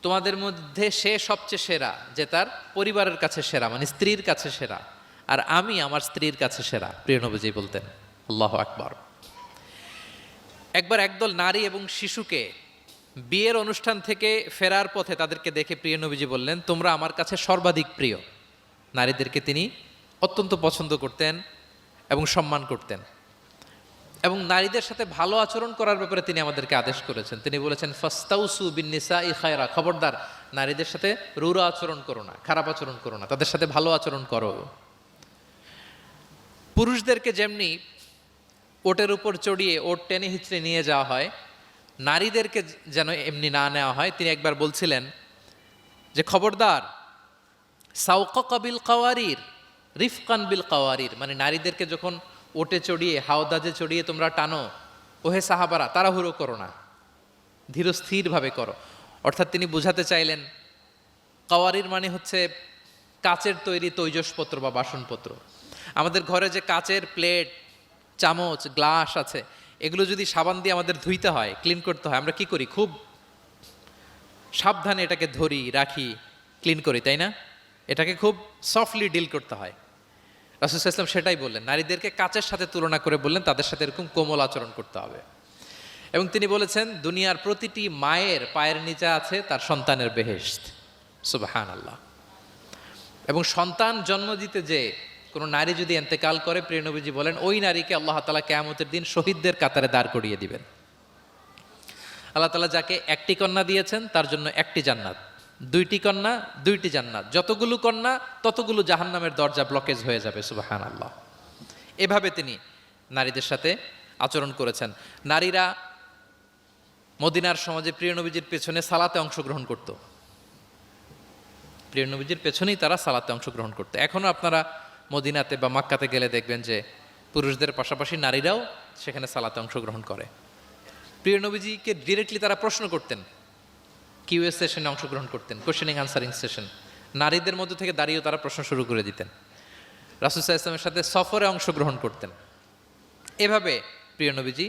তোমাদের মধ্যে সে সবচেয়ে সেরা যে তার পরিবারের কাছে সেরা, মানে স্ত্রীর কাছে সেরা, আর আমি আমার স্ত্রীর কাছে সেরা। প্রিয় নবীজি বলতেন। আল্লাহু আকবার। একবার একদল নারী এবং শিশুকে বিয়ের অনুষ্ঠান থেকে ফেরার পথে তাদেরকে দেখে প্রিয় নবীজি বললেন, তোমরা আমার কাছে সর্বাধিক প্রিয়। নারীদেরকে তিনি অত্যন্ত পছন্দ করতেন এবং সম্মান করতেন, এবং নারীদের সাথে ভালো আচরণ করার ব্যাপারে তিনি আমাদেরকে আদেশ করেছেন। তিনি বলেছেন, ফাস্তাউসু বিন্নিসাই খায়রা, খবরদার নারীদের সাথে রূঢ় আচরণ করো না, খারাপ আচরণ করো না, তাদের সাথে ভালো আচরণ করো। পুরুষদেরকে যেমনি ওটের উপর চড়িয়ে ওট টেনে হিচড়ে নিয়ে যাওয়া হয়, নারীদেরকে যেন এমনি না নেওয়া হয়। তিনি একবার বলছিলেন যে খবরদার, সাওকা বিল কাওয়ারির রিফকান বিল কাওয়ারির, মানে নারীদেরকে যখন ওটে চড়িয়ে হাওদাজে চড়িয়ে তোমরা টানো, ওহে সাহাবারা তাড়াহুড়ো করো না, ধীরস্থিরভাবে করো। অর্থাৎ তিনি বুঝাতে চাইলেন কাওয়ারির মানে হচ্ছে কাচের তৈরি তৈজসপত্র বা বাসনপত্র। আমাদের ঘরে যে কাচের প্লেট, চামচ, গ্লাস আছে, এগুলো যদি সাবান দিয়ে আমাদের ধুইতে হয়, ক্লিন করতে হয়, আমরা কি করি? খুব সাবধানে এটাকে ধরি, রাখি, ক্লিন করি, তাই না? এটাকে খুব সফটলি ডিল করতে হয়। রাসূল সাল্লাল্লাহু আলাইহি ওয়াসাল্লাম সেটাই বললেন, নারীদেরকে কাচের সাথে তুলনা করে বললেন তাদের সাথে এরকম কোমল আচরণ করতে হবে। এবং তিনি বলেছেন, দুনিয়ার প্রতিটি মায়ের পায়ের নিচে আছে তার সন্তানের বেহেশত। সুবহানাল্লাহ। এবং সন্তান জন্ম দিতে যে কোনো নারী যদি ইন্তেকাল করে, প্রিয় নবীজি বলেন ওই নারীকে আল্লাহ তাআলা কিয়ামতের দিন শহীদদের কাতারে দাঁড় করিয়ে দিবেন। আল্লাহ তাআলা যাকে একটি কন্যা দিয়েছেন তার জন্য একটি জান্নাত, দুইটি কন্যা দুইটি জান্নাত, যতগুলো কন্যা ততগুলো জাহান্নামের দরজা ব্লকেজ হয়ে যাবে। সুবহানাল্লাহ। এভাবে তিনি নারীদের সাথে আচরণ করেছেন। নারীরা মদিনার সমাজে প্রিয় নবীজির পেছনে সালাতে অংশগ্রহণ করত। প্রিয় নবীজির পেছনেই তারা সালাতে অংশগ্রহণ করতো। এখনও আপনারা মদিনাতে বা মক্কাতে গেলে দেখবেন যে পুরুষদের পাশাপাশি নারীরাও সেখানে সালাতে অংশগ্রহণ করে। প্রিয় নবীজিকে ডিরেক্টলি তারা প্রশ্ন করতেন, কিউএ সেশনে অংশগ্রহণ করতেন, কোশ্চেনিং আনসারিং সেশন। নারীদের মধ্য থেকে দাঁড়িয়েও তারা প্রশ্ন শুরু করে দিতেন। রাসূল সাল্লাল্লাহু আলাইহি ওয়াসাল্লামের সাথে সফরে অংশগ্রহণ করতেন। এভাবে প্রিয় নবীজি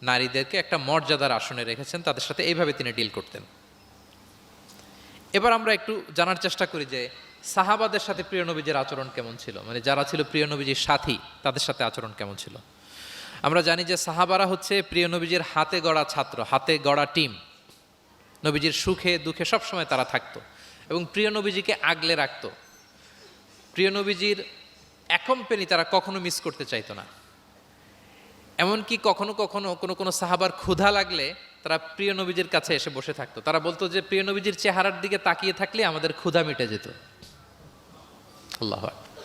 নারীদেরকে একটা মর্যাদার আসনে রেখেছেন, তাদের সাথে এইভাবে তিনি ডিল করতেন। এবার আমরা একটু জানার চেষ্টা করি যে সাহাবাদের সাথে প্রিয় নবীজির আচরণ কেমন ছিল, মানে যারা ছিল প্রিয় নবীজির সাথী তাদের সাথে আচরণ কেমন ছিল। আমরা জানি যে সাহাবারা হচ্ছে প্রিয় নবীজির হাতে গড়া ছাত্র, হাতে গড়া টিম। নবীজির সুখে দুঃখে সবসময় তারা থাকতো এবং প্রিয় নবীজিকে আগলে রাখতো। প্রিয় নবীজির অ্যাকম্পানি তারা কখনো মিস করতে চাইতো না। এমনকি কখনো কখনো কোনো সাহাবার ক্ষুধা লাগলে তারা প্রিয় নবীজির কাছে এসে বসে থাকতো। তারা বলতো যে প্রিয় নবীজির চেহারার দিকে তাকিয়ে থাকলে আমাদের ক্ষুধা মিটে যেত। আল্লাহ আকবার।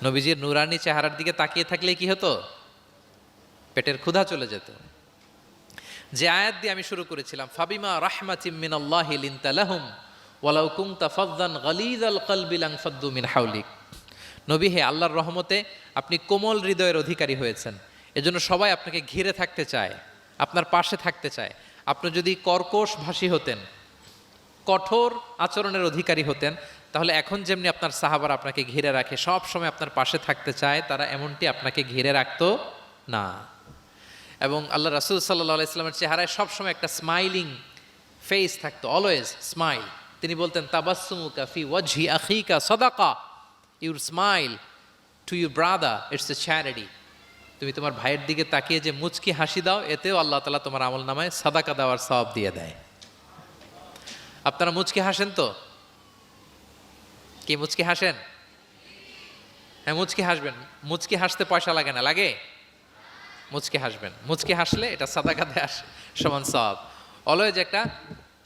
নবীজির নুরানি চেহারার দিকে তাকিয়ে থাকলে কি হতো? পেটের ক্ষুধা চলে যেত। যে আয়াত দিয়ে আমি শুরু করেছিলাম, ফাবিমা রাহমাতিম মিনাল্লাহি লিনতা লাহুম ওয়ালাউ কুনতা ফাযযান গালিযাল কলবি লানফাদ্দু মিন হাওলিক। নবী হে, আল্লাহর রহমতে আপনি কোমল হৃদয়ের অধিকারী হয়েছেন, এজন্য সবাই আপনাকে ঘিরে থাকতে চায়, আপনার পাশে থাকতে চায়। আপনি যদি কর্কশ ভাষী হতেন, কঠোর আচরণের অধিকারী হতেন, তাহলে এখন যেমনি আপনার সাহাবারা আপনাকে ঘিরে রাখে, সব সময় আপনার পাশে থাকতে চায়, তারা এমনটি আপনাকে ঘিরে রাখতো না। এবং আল্লাহ রাসূল সাল্লাল্লাহু আলাইহি ওয়াসাল্লামের চেহারায় সবসময় একটা স্মাইলিং ফেস থাকতো, অলওয়েজ স্মাইল। তিনি বলতেন, তাবাসসুমুকা ফি ওয়াজহি আখিকা সাদাকা, your smile to your brother it's a charity. তুমি তোমার ভাইয়ের দিকে তাকিয়ে যে মুচকি হাসি দাও, এতেও আল্লাহ তাআলা তোমার আমল নামায় সাদাকা দেওয়ার সওয়াব দিয়ে দেয়। আপনারা মুচকি হাসেন তো? কি মুচকি হাসেন? হ্যাঁ, মুচকি হাসবেন। মুচকি হাসতে পয়সা লাগে না, লাগে? মুচকি হাসবেন। মুচকি হাসলে এটা সাদাকা দেওয়ার সমান সওয়াব। অলওয়েজ একটা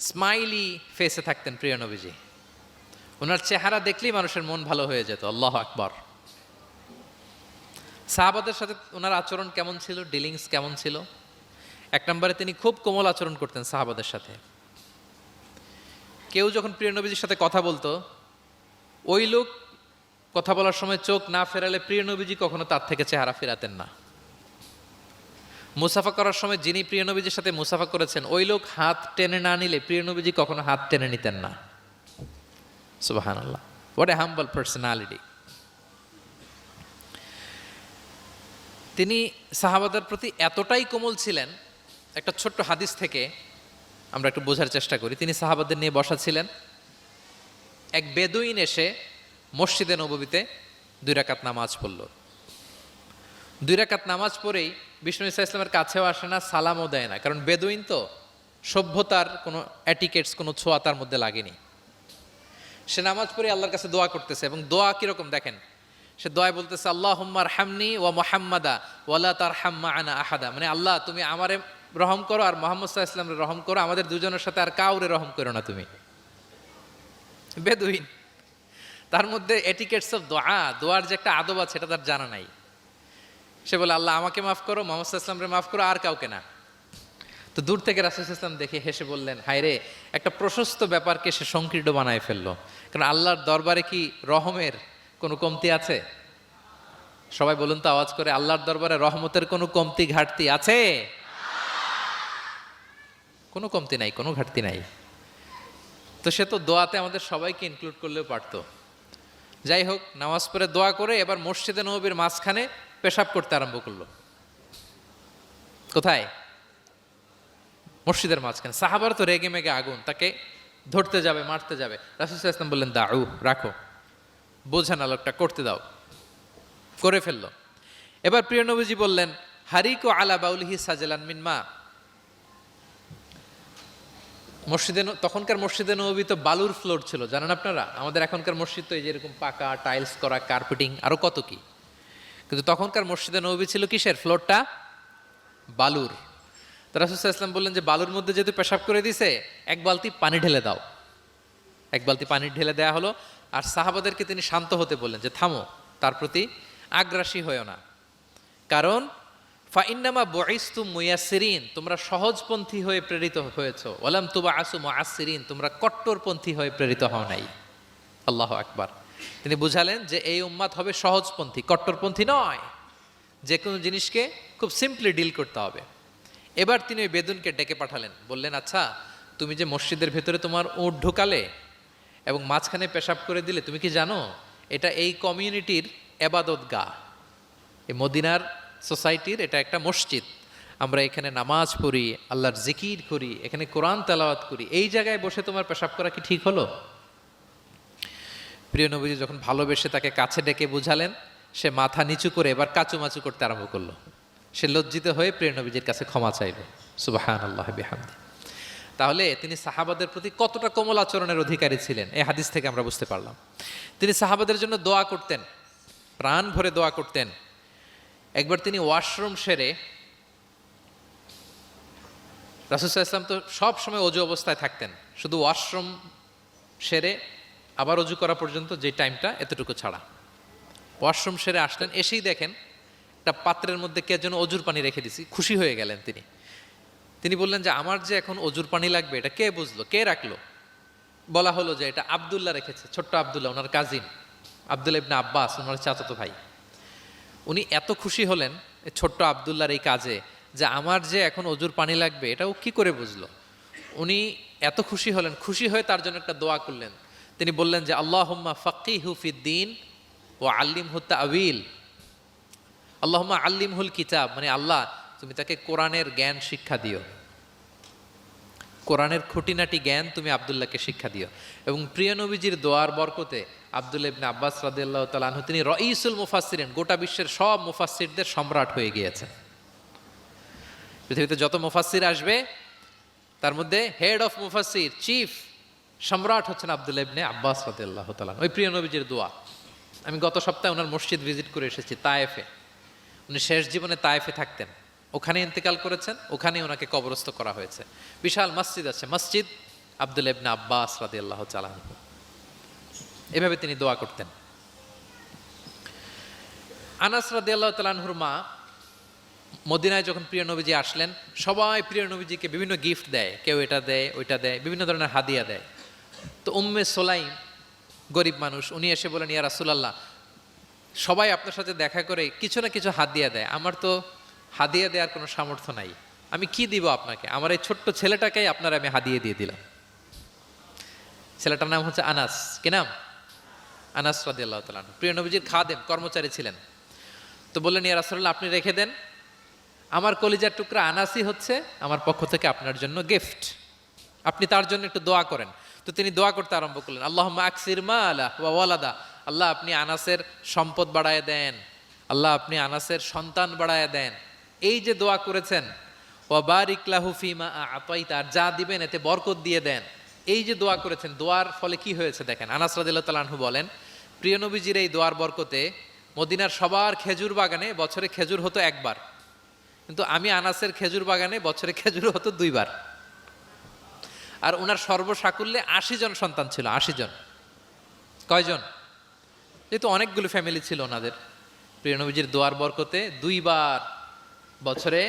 স্মাইলি ফেসে থাকতেন প্রিয় নবীজি। ওনার চেহারা দেখলেই মানুষের মন ভালো হয়ে যেত। আল্লাহু আকবার। সাহাবাদের সাথে ওনার আচরণ কেমন ছিল, ডিলিংস কেমন ছিল? এক নম্বরে তিনি খুব কোমল আচরণ করতেন সাহাবাদের সাথে। কেউ যখন প্রিয় নবীজির সাথে কথা বলতো, ওই লোক কথা বলার সময় চোখ না ফেরালে প্রিয় নবীজি কখনো তার থেকে চেহারা ফেরাতেন না। মুসাফা করার সময় যিনি প্রিয় নবীজির সাথে মুসাফা করেছেন, ওই লোক হাত টেনে না নিলে প্রিয় নবীজি কখনো হাত টেনে নিতেন না। সুবহানাল্লাহ, হোয়াট এ হাম্বল পার্সোনালিটি। তিনি সাহাবাদের প্রতি এতটাই কোমল ছিলেন, একটা ছোট্ট হাদিস থেকে আমরা একটু বোঝার চেষ্টা করি। তিনি সাহাবাদের নিয়ে বসা ছিলেন, এক বেদুইন এসে মসজিদে নববীতে 2 রাকাত নামাজ পড়ল। 2 রাকাত নামাজ পড়েই বিষ্ণু ইসা ইসলামের কাছেও আসে না, সালামও দেয় না, কারণ বেদুইন তো, সভ্যতার কোনো অ্যাটিকেটস, কোনো ছোঁয়া তার মধ্যে লাগেনি। সে নামাজ পড়ে আল্লাহর কাছে দোয়া করতেছে, এবং দোয়া কিরকম দেখেন, সে দোয়ায় বলতেছে, আল্লাহুম্মা আরহামনি ওয়া মুহাম্মাদা ওয়ালা তারহাম মা'আনা আহাদা, মানে আল্লাহ তুমি আমারে রহম করো আর মুহাম্মদ সাল্লাল্লাহু আলাইহি ওয়াসাল্লামকে রহম করো, আমাদের দুজনের সাথে আর কাউরে রহম করো না তুমি। বেদুইন, তার মধ্যে এটিকেটস অফ দোয়া, দোয়ার যে একটা আদব আছে এটা তার জানা নাই। সে বলে, আল্লাহ আমাকে মাফ করো, মুহাম্মদ সাল্লাল্লাহু আলাইহি ওয়াসাল্লামকে মাফ করো, আর কাউকে না। তো দূর থেকে রাসূল সাল্লাল্লাহু আলাইহি ওয়াসাল্লাম দেখে হেসে বললেন, হায়রে, একটা প্রশস্ত ব্যাপারকে সে সংকীর্ণ বানায় ফেললো। কারণ আল্লাহর দরবারে কি রহমের কোনো কমতি আছে? সবাই বলুন তো আওয়াজ করে, আল্লাহর দরবারে রহমতের কোনো কমতি ঘাটতি আছে? কোনো কমতি নাই, কোনো ঘাটতি নাই। তো সে তো দোয়াতে আমাদের সবাইকে ইনক্লুড করলেও পারতো। যাই হোক, নামাজ পড়ে দোয়া করে এবার মসজিদে নববীর মাঝখানে পেশাব করতে আরম্ভ করলো। কোথায়? মসজিদের মাঝখানে। সাহাবার তো রেগে মেগে আগুন, তাকে ধরতে যাবে, মারতে যাবে। রাসূল সাল্লাল্লাহু আলাইহি ওয়াসাল্লাম বললেন, দাউ, রাখো, বোঝা না লোকটা, করতে দাও। করে ফেললো। এবার প্রিয় নবীজি বললেন, হারিকু আলা বাউলিহি সাজলান মিন মা। মসজিদে, তখনকার মসজিদে নববী তো বালুর ফ্লোর ছিল, জানেন আপনারা? আমাদের এখনকার মসজিদ তো এই যে এরকম পাকা টাইলস করা, কার্পেটিং, আরো কত কি। কিন্তু তখনকার মসজিদে নববী ছিল কিসের? ফ্লোরটা বালুর। তো রাসূল সাল্লাল্লাহু আলাইহি ওয়াসাল্লাম বললেন যে বালুর মধ্যে যেহেতু পেশাব করে দিছে, 1 বালতি পানি ঢেলে দাও। 1 বালতি পানি ঢেলে দেয়া হলো। আর সাহাবাদেরকে তিনি শান্ত হতে বললেন যে থামো, তার প্রতি আগ্রাসী হয়েও না, কারণ ফাইন্নামা বুইসতুম মুয়াসসিরিন, তোমরা সহজপন্থী হয়ে প্রেরিত হয়েছো, ওয়ালাম তুবআসু মুআসসিরিন, তোমরা কট্টরপন্থী হয়ে প্রেরিত হও নাই। আল্লাহু আকবার। তিনি বুঝালেন যে এই উম্মাত হবে সহজপন্থী, কট্টরপন্থী নয়। যে কোনো জিনিসকে খুব সিম্পলি ডিল করতে হবে। এবার তিনি ওই বেদুনকে ডেকে পাঠালেন, বললেন, আচ্ছা তুমি যে মসজিদের ভেতরে তোমার উট ঢুকালে, এবং মাঝখানে পেশাব করে দিলে তুমি কি জানো এটা এই কমিউনিটির এবাদতগাহ, এই মদিনার সোসাইটির এটা একটা মসজিদ। আমরা এখানে নামাজ পড়ি, আল্লাহর জিকির করি, এখানে কোরআন তেলাওয়াত করি, এই জায়গায় বসে তোমার পেশাব করা কি ঠিক হলো? প্রিয় নবীজি যখন ভালোবেসে তাকে কাছে ডেকে বুঝালেন, সে মাথা নিচু করে এবার কাচুমাচু করতে আরম্ভ করলো। সে লজ্জিত হয়ে প্রিয় নবীজির কাছে ক্ষমা চাইল। সুবহানাল্লাহ বিহামদি। তাহলে তিনি সাহাবাদের প্রতি কতটা কোমল আচরণের অধিকারী ছিলেন এই হাদিস থেকে আমরা বুঝতে পারলাম। তিনি সাহাবাদের জন্য দোয়া করতেন, প্রাণ ভরে দোয়া করতেন। একবার তিনি ওয়াশরুম সেরে, রাসূল সাল্লাল্লাহু আলাইহি ওয়াসাল্লাম তো সব সময় অজু অবস্থায় থাকতেন, শুধু ওয়াশরুম সেরে আবার অজু করা পর্যন্ত যে টাইমটা এতটুকু ছাড়া। ওয়াশরুম সেরে আসলেন, এসেই দেখেন একটা পাত্রের মধ্যে কে যেন অজুর পানি রেখে দিছি। খুশি হয়ে গেলেন তিনি। তিনি বললেন যে আমার যে এখন অজুর পানি লাগবে এটা কে বুঝলো, কে রাখলো? বলা হলো যে এটা আব্দুল্লাহ রেখেছে, ছোট্ট আব্দুল্লাহ, ওনার কাজিন আব্দুল্লাহ ইবনে আব্বাস, ওনার চাচাতো ভাই। উনি এত খুশি হলেন ছোট্ট আব্দুল্লাহর এই কাজে যে আমার যে এখন অজুর পানি লাগবে এটাও কি করে বুঝলো। উনি এত খুশি হলেন, খুশি হয়ে তার জন্য একটা দোয়া করলেন। তিনি বললেন যে আল্লাহুম্মা ফাক্কিহু ফিদ্দীন ওয়া আল্লিমহু তা'ওয়িল। আল্লাহুম্মা আল্লিমহুল কিতাব, মানে আল্লাহ তুমি তাকে কোরআনের জ্ঞান শিক্ষা দিও, কোরআনের খুঁটিনাটি জ্ঞান তুমি আব্দুল্লাহকে শিক্ষা দিও। এবং প্রিয় নবীজির দোয়ার বরকতে আব্দুল্লাহ ইবনে আব্বাস রাদিয়াল্লাহু তাআলা আনহু তিনি রাইসুল মুফাসসিরিন, গোটা বিশ্বের সব মুফাসসিরদের সম্রাট হয়ে গিয়েছেন। পৃথিবীতে যত মুফাসসির আসবে তার মধ্যে হেড অফ মুফাসসির, চিফ সম্রাট হচ্ছেন আব্দুল্লাহ ইবনে আব্বাস রাদিয়াল্লাহু তাআলা। ওই প্রিয় নবীজির দোয়া। আমি গত সপ্তাহে ওনার মসজিদ ভিজিট করে এসেছি, তায়েফে। উনি শেষ জীবনে তায়েফে থাকতেন, ওখানে ইন্তেকাল করেছেন, ওখানেই ওনাকে কবরস্থ করা হয়েছে। বিশাল মসজিদ আছে, মসজিদ আব্দুল্লাহ ইবনে আব্বাস রাদিয়াল্লাহু তাআলা আনহু। এভাবে তিনি দোয়া করতেন। আনাস রাদিয়াল্লাহু তাআলা আনহুর মা মদিনায় যখন প্রিয় নবীজি আসলেন, সবাই প্রিয় নবীজিকে বিভিন্ন গিফট দেয়, কেউ এটা দেয় ওইটা দেয়, বিভিন্ন ধরনের হাদিয়া দেয়। তো উম্মে সোলাইম গরিব মানুষ, উনি এসে বলেন ইয়া রাসূলুল্লাহ, সবাই আপনার সাথে দেখা করে কিছু না কিছু হাদিয়া দেয়, আমার তো হাদিয়া দেওয়ার কোনো সামর্থ্য নাই, আমি কি দিব আপনাকে? আমার এই ছোট্ট ছেলেটাকেই আপনার আমি হাদিয়া দিয়ে দিলাম। ছেলেটার নাম হচ্ছে আনাস। কি নাম? আনাস রাদিয়াল্লাহু তাআলা আনহু, প্রিয় নবীজির খাদেম, কর্মচারী ছিলেন। তো বললেন ইয়া রাসূলুল্লাহ, আপনি রেখে দেন, আমার কলিজার টুকরা আনাসই হচ্ছে আমার পক্ষ থেকে আপনার জন্য গিফট, আপনি তার জন্য একটু দোয়া করেন। তো তিনি দোয়া করতে আরম্ভ করলেন, আল্লাহুম্মা আকসির মালা ওয়া ওয়ালাদা, আল্লাহ আপনি আনাসের সম্পদ বাড়ায় দেন, আল্লাহ আপনি আনাসের সন্তান বাড়ায় দেন। এই যে দোয়া করেছেন, ওয়া বারিক লাহু ফিমা আতাইতা, আর যা দিবেন এতে বরকত দিয়ে দেন, এই যে দোয়া করেছেন, দোয়ার ফলে কি হয়েছে দেখেন। আনাস রাদিয়াল্লাহু তাআলা আনহু বলেন, প্রিয় নবীজির এই দোয়ার বরকতে মদিনার সবার খেজুর বাগানে বছরে খেজুর হতো একবার, কিন্তু আমি আনাসের খেজুর বাগানে বছরে খেজুর হতো 2 বার। আর ওনার সর্বসাকুল্যে 80 জন সন্তান ছিল। 80 জন। কয়জন? যেহেতু অনেকগুলো ফ্যামিলি ছিল ওনাদের। প্রিয় নবীজির দোয়ার বরকতে 2 বার বছরে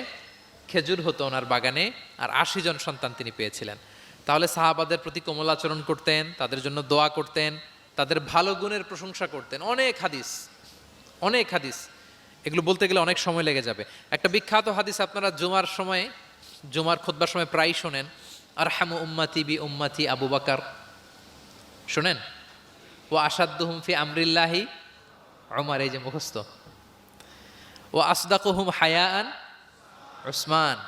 খেজুর হতো ওনার বাগানে, আর 80 জন সন্তান তিনি পেয়েছিলেন। তাহলে সাহাবাদের প্রতি কোমল আচরণ করতেন, তাদের জন্য দোয়া করতেন, তাদের ভালো গুণের প্রশংসা করতেন। অনেক হাদিস, অনেক হাদিস, এগুলো বলতে গেলে অনেক সময় লেগে যাবে। একটা বিখ্যাত হাদিস আপনারা জুমার সময়, জুমার খুতবার সময় প্রায় শোনেন, আরহামু উম্মতি বি উম্মতি আবু বকর, শোনেন? ও আসাদ্দুহুম ফি আমরিল্লাহি উমর, এই যে মুখস্থ। ও আসদাকুহুম হায়াআন উসমান,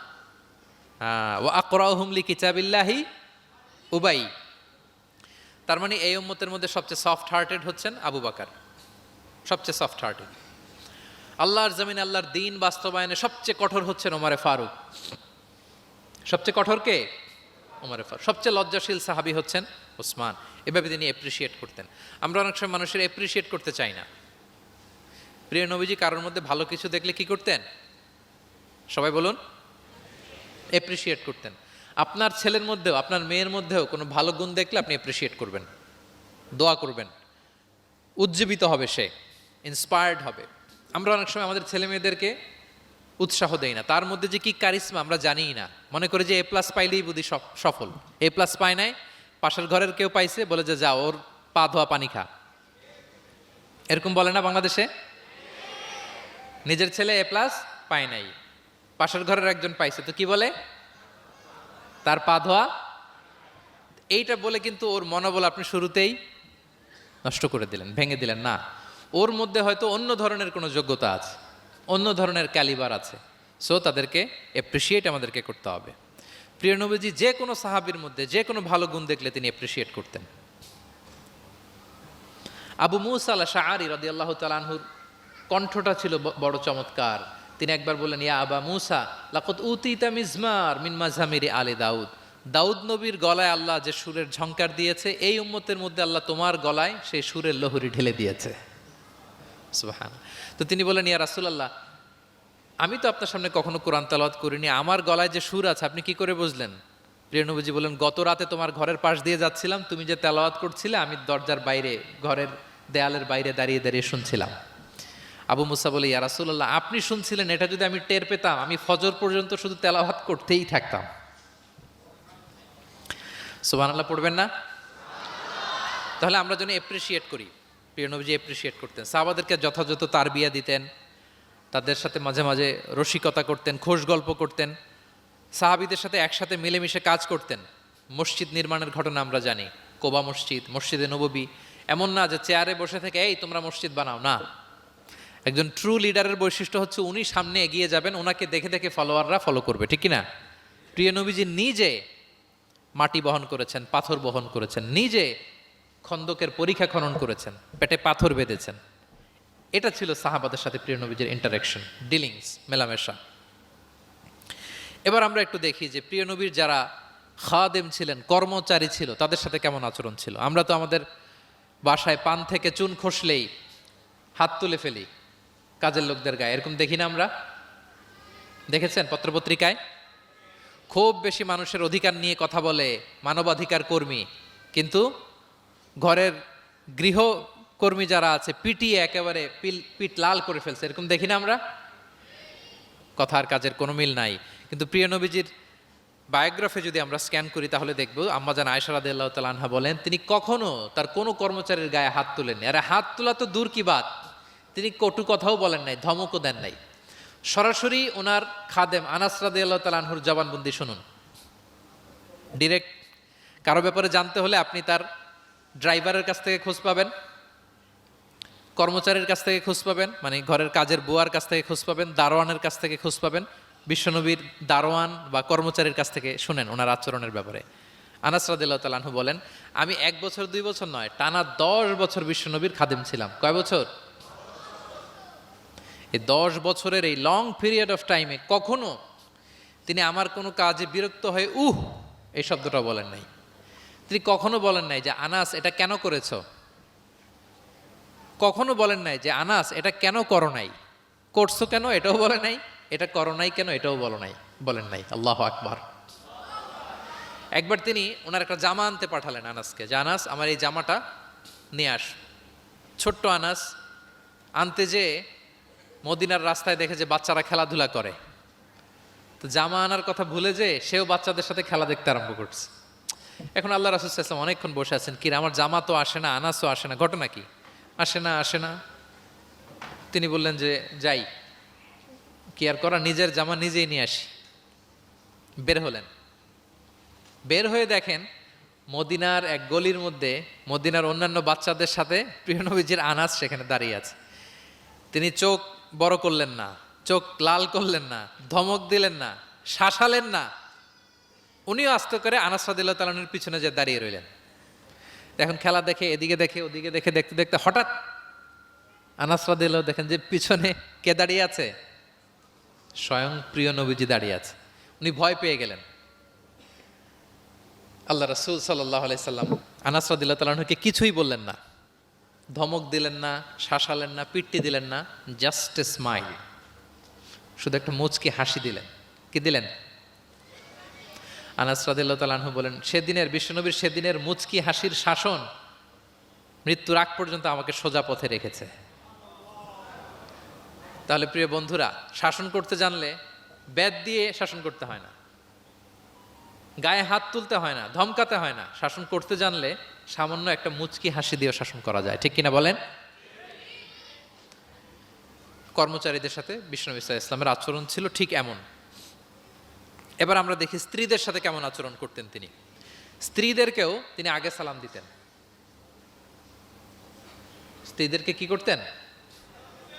ও আকরাউহুম লিকিতাবিল্লাহি উবাই। তার মানে এই উম্মতের মধ্যে সবচেয়ে সফট হার্টেড হচ্ছেন আবু বকর, সবচেয়ে সফট হার্টেড। আল্লাহর জমিনে আল্লাহর দ্বীন বাস্তবায়নে সবচেয়ে কঠোর হচ্ছেন ওমরে ফারুক। সবচেয়ে কঠোর কে? ওমরে ফারুক। সবচেয়ে লজ্জাশীল সাহাবী হচ্ছেন ওসমান। এভাবে তিনি অ্যাপ্রিসিয়েট করতেন। আমরা অনেক সময় মানুষের অ্যাপ্রিসিয়েট করতে চাই না। প্রিয় নবীজি কারোর মধ্যে ভালো কিছু দেখলে কি করতেন? সবাই বলুন, অ্যাপ্রিসিয়েট করতেন। আপনার ছেলের মধ্যেও, আপনার মেয়ের মধ্যেও কোনো ভালো গুণ দেখলে আপনি অ্যাপ্রিসিয়েট করবেন, দোয়া করবেন, উজ্জীবিত হবে সে, ইন্সপায়ার্ড হবে। আমরা অনেক সময় আমাদের ছেলে মেয়েদেরকে উৎসাহ দেই না, তার মধ্যে যে কি কারিশমা আমরা জানিই না, মনে করি যে A+ পাইলেই বুঝি সফল। A+ পায় নাই, পাশের ঘরের কেউ পাইছে, বলে যে যা ওর পা ধোয়া পানি খা, এরকম বলে না বাংলাদেশে? নিজের ছেলে A+ পায় নাই, পাশের ঘরের একজন পাইছে, তো কি বলে? তার পা ধোয়া। এইটা বলে কিন্তু ওর মনোবল আপনি শুরুতেই নষ্ট করে দিলেন, ভেঙে দিলেন না। ওর মধ্যে হয়তো অন্য ধরনের কোনো যোগ্যতা আছে, অন্য ধরনের ক্যালিবার আছে। সো তাদেরকে অ্যাপ্রিসিয়েট আমাদেরকে করতে হবে। প্রিয় নবীজি যে কোনো সাহাবীর মধ্যে যে কোনো ভালো গুণ দেখলে তিনি অ্যাপ্রিসিয়েট করতেন। আবু মুসা আল আশআরী রাদিয়াল্লাহু তাআলা আনহুর কণ্ঠটা ছিল বড় চমৎকার। তিনি একবার বললেন, ইয়া আবা মুসা লাকাদ উতিতা মিজমার মিন মাযহামিরি আলি দাউদ। দাউদ নবীর গলায় আল্লাহ যে সুরের ঝংকার দিয়েছে, এই উম্মতের মধ্যে আল্লাহ তোমার গলায় সেই সুরের লহরী ঢেলে দিয়েছে। সুবহানাল্লাহ। তো তিনি বলেন, ইয়া রাসূলুল্লাহ, আমি তো আপনার সামনে কখনো কোরআন তেলাওয়াত করিনি, আমার গলায় যে সুর আছে আপনি কি করে বুঝলেন? প্রিয় নবীজি বলেন, গত রাতে তোমার ঘরের পাশ দিয়ে যাচ্ছিলাম, তুমি যে তেলাওয়াত করছিলে আমি দরজার বাইরে, ঘরের দেয়ালের বাইরে দাঁড়িয়ে দাঁড়িয়ে শুনছিলাম। আবু মুসা বলে, ইয়া রাসূলুল্লাহ, আপনি শুনছিলেন, এটা যদি আমি টের পেতাম আমি ফজর পর্যন্ত শুধু তেলাওয়াত করতেই থাকতাম। সুবহানাল্লাহ পড়বেন না? তাহলে আমরা যেন এপ্রিসিয়েট করি। প্রিয় নবীজি এপ্রিসিয়েট করতেন, সাহাবাদেরকে যথাযথ তারবিয়া দিতেন, তাদের সাথে মাঝে মাঝে রসিকতা করতেন, খোশ গল্প করতেন, সাহাবীদের সাথে একসাথে মিলেমিশে কাজ করতেন। মসজিদ নির্মাণের ঘটনা আমরা জানি, কোবা মসজিদ, মসজিদে নববী। এমন না যে চেয়ারে বসে থেকে এই তোমরা মসজিদ বানাও, না। একজন ট্রু লিডারের বৈশিষ্ট্য হচ্ছে উনি সামনে এগিয়ে যাবেন, ওনাকে দেখে দেখে ফলোয়াররা ফলো করবে, ঠিক কিনা? প্রিয় নবীজি নিজে মাটি বহন করেছেন, পাথর বহন করেছেন, নিজে খন্দকের পরীক্ষা খনন করেছেন, পেটে পাথর বেঁধেছেন। এটা ছিল সাহাবাদের সাথে প্রিয় নবীজির ইন্টারাকশন, ডিলিংস, মেলামেশা। এবার আমরা একটু দেখি যে প্রিয় নবীর যারা খাদেম ছিলেন, কর্মচারী ছিল, তাদের সাথে কেমন আচরণ ছিল। আমরা তো আমাদের বাসায় পান থেকে চুন খসলেই হাত তুলে ফেলি কাজের লোকদের গায়ে, এরকম দেখি না আমরা? দেখেছেন পত্রপত্রিকায়? খুব বেশি মানুষের অধিকার নিয়ে কথা বলে, মানবাধিকার কর্মী, কিন্তু ঘরের গৃহকর্মী যারা আছে পিটিয়ে একেবারে পিঠ লাল করে ফেলছে, এরকম দেখি না আমরা? কথার কাজের কোনো মিল নাই। কিন্তু প্রিয় নবীজির বায়োগ্রাফি যদি আমরা স্ক্যান করি তাহলে দেখব, আম্মাজান আয়েশা রাদিয়াল্লাহু তাআলা আনহা বলেন, তিনি কখনো তার কোনো কর্মচারীর গায়ে হাত তোলেননি। আরে হাত তোলা তো দূর কি বাত, তিনি কটু কথাও বলেন নাই, ধমকও দেন নাই। সরাসরি ওনার খাদেম আনাস রাদিয়াল্লাহু তাআলা আনহুর জবানবন্দি শুনুন। ডিরেক্ট কারো ব্যাপারে জানতে হলে আপনি তার ড্রাইভারের কাছ থেকে খোঁজ পাবেন, কর্মচারীর কাছ থেকে খোঁজ পাবেন, মানে ঘরের কাজের বুয়ার কাছ থেকে খোঁজ পাবেন, দারোয়ানের কাছ থেকে খোঁজ পাবেন। বিশ্বনবীর দারোয়ান বা কর্মচারীর কাছ থেকে শুনেন ওনার আচরণের ব্যাপারে। আনাস রাদিয়াল্লাহু তাআলা আনহু বলেন, আমি 1 বছর 2 বছর নয়, টানা 10 বছর বিশ্বনবীর খাদেম ছিলাম। কয় বছর? এই 10 বছরের এই লং পিরিয়ড অফ টাইমে কখনো তিনি আমার কোনো কাজে বিরক্ত হয়ে এই শব্দটা বলেন নাই। তিনি কখনো বলেন নাই যে আনাস এটা কেন করেছ, কখনো বলেন নাই যে আনাস এটা কেন করো নাই, করছো কেন এটাও বলে নাই, এটা করো নাই কেন এটাও বলেন নাই। আল্লাহু আকবার। একবার তিনি ওনার একটা জামা আনতে পাঠালেন আনাসকে, যে আনাস আমার এই জামাটা নিয়ে আস। ছোট্ট আনাস আনতে যেয়ে মদিনার রাস্তায় দেখে যে বাচ্চারা খেলাধুলা করে, তো জামা আনার কথা ভুলে যে সেও বাচ্চাদের সাথে খেলা দেখতে আরম্ভ করছে। এখন আল্লাহ রাসূল সাল্লাল্লাহু আলাইহি ওয়াসাল্লাম অনেকক্ষণ বসে আছেন, কি আমার জামা তো আসে না, আনাসও আসে না, ঘটনা কি? আসে না। তিনি বললেন যে যাই, কি আর করা, নিজের জামা নিজেই নিয়ে আসি। বের হলেন, বের হয়ে দেখেন মদিনার এক গলির মধ্যে মদিনার অন্যান্য বাচ্চাদের সাথে প্রিয় নবীজির আনাস সেখানে দাঁড়িয়ে আছে। তিনি চোখ বড় করলেন না, চোখ লাল করলেন না, ধমক দিলেন না, শাসালেন না, উনিও আস্তে করে আনাস রাদিয়াল্লাহু তাআলা আনহুর পিছনে যে দাঁড়িয়ে রইলেন। এখন খেলা দেখে এদিকে দেখে ওদিকে দেখে দেখতে দেখতে হঠাৎ আনাস রাদিয়াল্লাহু দেখেন যে পিছনে কে দাঁড়িয়ে আছে? স্বয়ং প্রিয় নবীজি দাঁড়িয়ে আছে। উনি ভয় পেয়ে গেলেন। আল্লাহ রাসূল সাল্লাল্লাহু আলাইহি সাল্লাম আনাস রাদিয়াল্লাহু তাআলা আনহুকে কিছুই বললেন না, ধমক দিলেন না, শাসালেন না, পিট্টি দিলেন না, জাস্ট এ স্মাইল, শুধু একটা মুচকি হাসি দিলেন। কি দিলেন? আনাস রাদিয়াল্লাহু তাআলা আনহু বলেন, সেদিনের বিশ্বনবীর সেদিনের মুচকি হাসির শাসন মৃত্যুর আগ পর্যন্ত আমাকে সোজা পথে রেখেছে। তাহলে প্রিয় বন্ধুরা, শাসন করতে জানলে বেদ দিয়ে শাসন করতে হয় না, গায়ে হাত তুলতে হয় না, ধমকাতে হয় না। শাসন করতে জানলে সামান্য একটা মুচকি হাসি দিয়েও শাসন করা যায়, ঠিক কিনা বলেন? কর্মচারীদের সাথে বিশ্বনবী সাল্লাল্লাহু আলাইহি ওয়াসাল্লামের আচরণ ছিল ঠিক এমন। এবার আমরা দেখি স্ত্রীদের সাথে কেমন আচরণ করতেন তিনি। স্ত্রীদেরকেও তিনি আগে সালাম দিতেন। স্ত্রীদেরকে কি করতেন?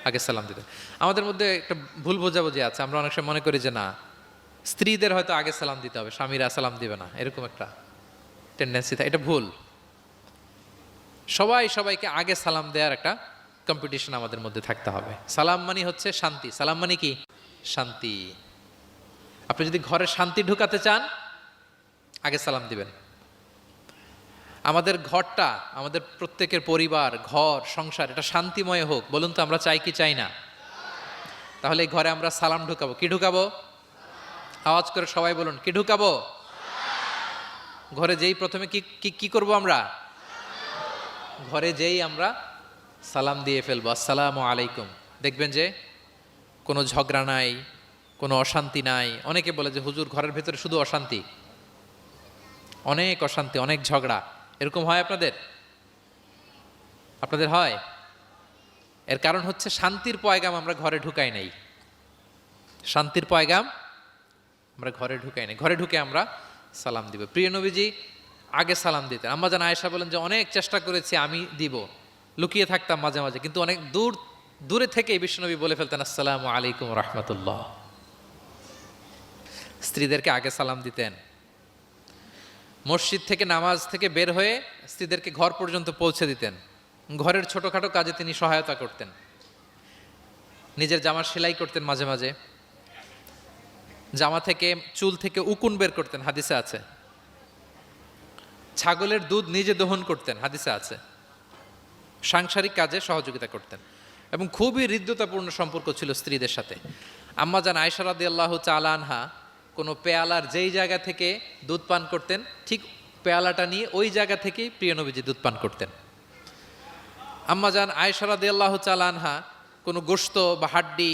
আগে সালাম দিতেন। আমাদের মধ্যে একটা ভুল বোঝাবুঝি আছে, আমরা অনেক সময় মনে করি যে না, স্ত্রীদের হয়তো আগে সালাম দিতে হবে, স্বামীরা সালাম দিবে না, এরকম একটা টেন্ডেন্সি থাকে। এটা ভুল। সবাই সবাইকে আগে সালাম দেওয়ার একটা কম্পিটিশন আমাদের মধ্যে থাকতে হবে। সালাম মানে হচ্ছে শান্তি। সালাম মানে কি? শান্তি। আপনি যদি ঘরে শান্তি ঢুকাতে চান, আগে সালাম দিবেন। আমাদের ঘরটা, আমাদের প্রত্যেকের পরিবার, ঘর, সংসার, এটা শান্তিময় হোক। বলুন তো, আমরা চাই কি চাই না? তাহলে এই ঘরে আমরা সালাম ঢুকাবো। কি ঢুকাবো? আওয়াজ করে সবাই বলুন, কি ঢুকাবো? ঘরে যেই প্রথমে কি করব আমরা? ঘরে যেই আমরা সালাম দিয়ে ফেলবো, আসসালামু আলাইকুম, দেখবেন যে কোনো ঝগড়া নাই, কোনো অশান্তি নাই। অনেকে বলে যে হুজুর ঘরের ভেতরে শুধু অশান্তি, অনেক অশান্তি, অনেক ঝগড়া। এরকম হয় আপনাদের? আপনাদের হয়? এর কারণ হচ্ছে শান্তির পয়গাম আমরা ঘরে ঢুকাই নাই। শান্তির পয়গাম আমরা ঘরে ঢুকাই নাই। ঘরে ঢুকে আমরা সালাম দিব। প্রিয় নবীজি আগে সালাম দিতেন। আম্মা জান আয়েশা বলেন যে অনেক চেষ্টা করেছি আমি দিব, লুকিয়ে থাকতাম মাঝে মাঝে, কিন্তু অনেক দূরে থেকে বিশ্বনবী বলে ফেলতেন আসসালামু আলাইকুম রাহমাতুল্লাহ। স্ত্রীদেরকে আগে সালাম দিতেন। মসজিদ থেকে, নামাজ থেকে বের হয়ে স্ত্রীদেরকে ঘর পর্যন্ত পৌঁছে দিতেন। ঘরের ছোটখাটো কাজে তিনি সহায়তা করতেন। নিজের জামার সেলাই করতেন, মাঝে মাঝে জামা থেকে, চুল থেকে উকুন বের করতেন, হাদিসে আছে। ছাগলের দুধ নিজে দহন করতেন, হাদিসে আছে। সাংসারিক কাজে সহযোগিতা করতেন এবং খুবই হৃদ্যতাপূর্ণ সম্পর্ক ছিল স্ত্রীদের সাথে। আম্মা জান আয়েশা রাদিয়াল্লাহু তাআলা আনহা কোনো পেয়ালার যেই জায়গা থেকে দুধ পান করতেন, ঠিক পেয়ালাটা নিয়ে ওই জায়গা থেকেই প্রিয় নবীজি দুধ পান করতেন। আম্মা জান আয়েশা রাদিয়াল্লাহু তাআলা আনহা কোনো গোশত বা হাড্ডি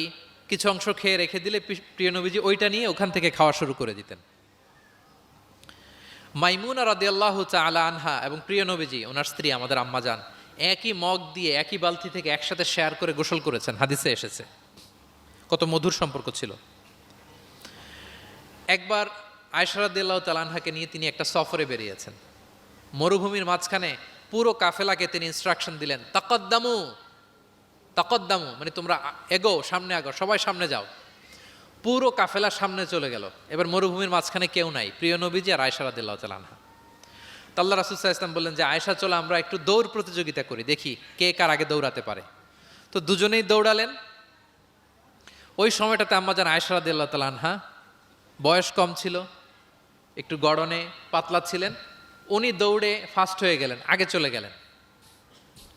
কিছু অংশ খেয়ে রেখে দিলে প্রিয় নবীজি ওইটা নিয়ে ওখান থেকে খাওয়া শুরু করে দিতেন। মাইমুনা রাদিয়াল্লাহু তাআলা আনহা এবং প্রিয় নবীজি, ওনার স্ত্রী আমাদের আম্মা জান, একই মগ দিয়ে, একই বালতি থেকে একসাথে শেয়ার করে গোসল করেছেন, হাদিসে এসেছে। কত মধুর সম্পর্ক ছিল। একবার আয়েশা রাদিয়াল্লাহু তাআলা আনহাকে নিয়ে তিনি একটা সফরে বেরিয়েছেন। মরুভূমির মাঝখানে পুরো কাফেলাকে তিনি ইনস্ট্রাকশন দিলেন, তাকাদ্দামু তাকাদ্দামু, মানে তোমরা এগো, সামনে আগো, সবাই সামনে যাও। পুরো কাফেলা সামনে চলে গেল। এবার মরুভূমির মাঝখানে কেউ নাই, প্রিয় নবীজি আর আয়েশা রাদিয়াল্লাহু তাআলা আনহা। আল্লাহ রাসূল সাল্লাল্লাহু আলাইহি ওয়াসাল্লাম বললেন যে আয়েশা, চলো আমরা একটু দৌড় প্রতিযোগিতা করি, দেখি কে কার আগে দৌড়াতে পারে। তো দুজনেই দৌড়ালেন। ওই সময়টাতে আম্মা জান আয়েশা রাদিয়াল্লাহু তাআলা আনহা বয়স কম ছিল, একটু গড়নে পাতলা ছিলেন। উনি দৌড়ে ফাস্ট হয়ে গেলেন, আগে চলে গেলেন।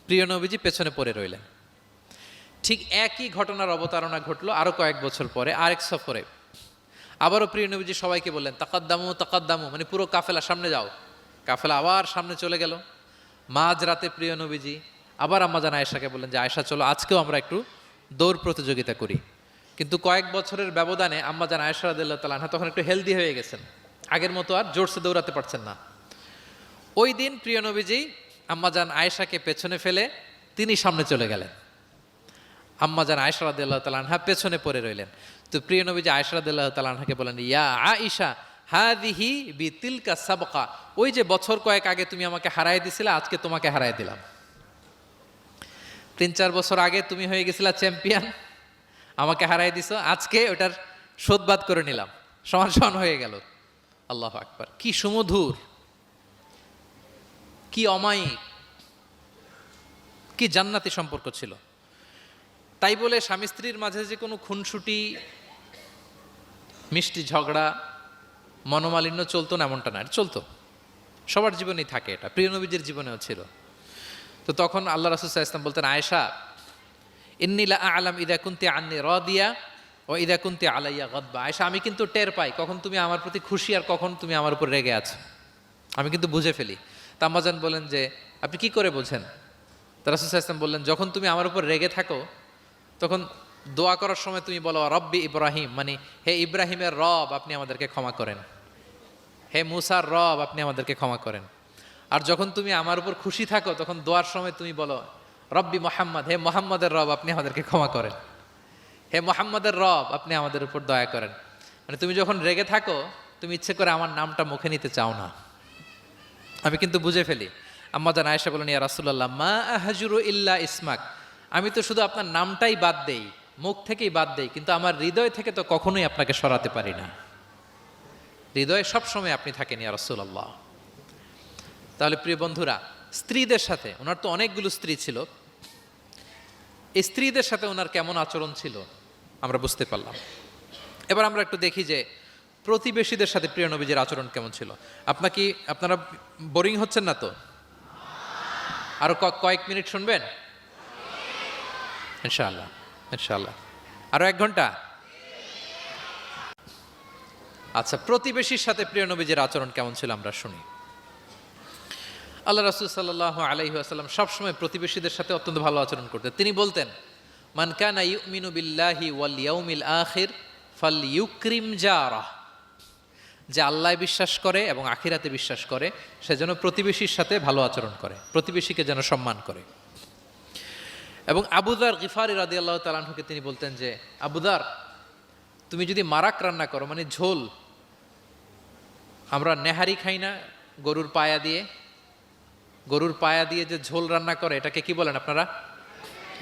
প্রিয় নবীজি পেছনে পড়ে রইলেন। ঠিক একই ঘটনার অবতারণা ঘটলো আরো কয়েক বছর পরে আরেক সফরে। আবারও প্রিয় নবীজি সবাইকে বললেন তাকাদ্দামু তাকাদ্দামু, মানে পুরো কাফেলা সামনে যাও। কাফেলা আবার সামনে চলে গেল। মাঝ রাতে প্রিয় নবীজি আবার আম্মা জান আয়েশাকে বললেন যে আয়েশা, চলো আজকেও আমরা একটু দৌড় প্রতিযোগিতা করি। কিন্তু কয়েক বছরের ব্যবধানে আম্মা জান আয়েশা রাদিয়াল্লাহু তাআলা আনহা তখন একটু হেলদি হয়ে গেছেন, আগের মতো আর জোরসে দৌড়াতে পারছেন না। ওই দিন প্রিয় নবীজি আম্মা জান আয়েশাকে পেছনে ফেলে তিনি সামনে চলে গেলেন। আম্মা জান আয়েশা রাদিয়াল্লাহু তাআলা আনহা পেছনে পড়ে রইলেন। তো প্রিয় নবীজি আয়েশা রাদিয়াল্লাহু তাআলা আনহাকে বলেন, ইয়া আয়েশা হাদিহি বিতিলকা সাবকা, ওই যে বছর কয়েক আগে তুমি আমাকে হারায় দিছিলে, আজকে তোমাকে হারায় দিলাম। 3-4 বছর আগে তুমি হয়ে গেছিলা চ্যাম্পিয়ন, আমাকে হারায় দিছো, আজকে ওটার শোধবাদ করে নিলাম, সমান সমান হয়ে গেল। আল্লাহু আকবার! কি সুমধুর, কি অমায়িক, কি জান্নাতি সম্পর্ক ছিল। তাই বলে স্বামী স্ত্রীর মাঝে যে কোনো খুনসুটি, মিষ্টি ঝগড়া, মনোমালিন্য চলতো না এমনটা না, চলতো। সবার জীবনেই থাকে এটা, প্রিয় নবীজির জীবনেও ছিল। তো তখন আল্লাহ রাসূল সাল্লাল্লাহু আলাইহি ওয়াসাল্লাম বলতেন, আয়েশা ইন্নী লা আ'লাম ইযা কুনতি আন্নী রাদিয়া ওয়া ইযা কুনতি আলাইয়া গাদবা। আয়েশা, আমি কিন্তু টের পাই কখন তুমি আমার প্রতি খুশি আর কখন তুমি আমার উপর রেগে আছো, আমি কিন্তু বুঝে ফেলি। তা আম্মা জান বলেন যে আপনি কি করে বোঝেন? তা রাসূল সাল্লাল্লাহু আলাইহি ওয়াসাল্লাম বললেন, যখন তুমি আমার উপর রেগে থাকো তখন দোয়া করার সময় তুমি বলো রব্বি ইব্রাহিম, মানে হে ইব্রাহিমের রব আপনি আমাদেরকে ক্ষমা করেন, হে মুসার রব আপনি আমাদেরকে ক্ষমা করেন। আর যখন তুমি আমার উপর খুশি থাকো তখন দোয়ার সময় তুমি বলো রব্বি মোহাম্মদ, হে মোহাম্মদের রব আপনি আমাদেরকে ক্ষমা করেন, হে মোহাম্মদের রব আপনি আমাদের উপর দয়া করেন। মানে তুমি যখন রেগে থাকো তুমি ইচ্ছে করে আমার নামটা মুখে নিতে চাও না, আমি কিন্তু বুঝে ফেলি। আম্মা জান আয়েশা বলেন, ইয়া রাসূলুল্লাহ মা আহজুরু ইল্লা ইসমাক, আমি তো শুধু আপনার নামটাই বাদ দেই, মুখ থেকেই বাদ দেই, কিন্তু আমার হৃদয় থেকে তো কখনোই আপনাকে সরাতে পারি না। হৃদয়ে সবসময় আপনি থাকেন ইয়া রাসূলুল্লাহ। তাহলে প্রিয় বন্ধুরা, স্ত্রীদের সাথে, ওনার তো অনেকগুলো স্ত্রী ছিল, এই স্ত্রীদের সাথে ওনার কেমন আচরণ ছিল আমরা বুঝতে পারলাম। এবার আমরা একটু দেখি যে প্রতিবেশীদের সাথে প্রিয় নবীজির আচরণ কেমন ছিল। আপনারা বোরিং হচ্ছেন না তো? আরো কয়েক মিনিট শুনবেন ইনশাআল্লাহ, ইনশাআল্লাহ। আরো 1 ঘন্টা। আচ্ছা, প্রতিবেশীর সাথে প্রিয় নবীজির আচরণ কেমন ছিল আমরা শুনি। আল্লাহ রাসূল সাল্লাল্লাহু আলাইহি ওয়াসাল্লাম সবসময় প্রতিবেশীদের সাথে অত্যন্ত ভালো আচরণ করতেন। তিনি বলতেন, মান কানা ইউমিনু বিল্লাহি ওয়াল ইয়াউমিল আখির ফালইউকরিম জারাহ, যে আল্লাহ বিশ্বাস করে এবং আখিরাতে বিশ্বাস করে সে যেন প্রতিবেশীর সাথে ভালো আচরণ করে, প্রতিবেশীকে যেন সম্মান করে। এবং আবু যার গিফারি রাদিয়াল্লাহু তাআলা আনহুকে তিনি বলতেন যে, আবু যার, তুমি যদি মারাক রান্না করো, মানে ঝোল, আমরা নেহারি খাই না গরুর পায়া দিয়ে, গরুর পায়া দিয়ে যে ঝোল রান্না করে এটাকে কি বলেন আপনারা?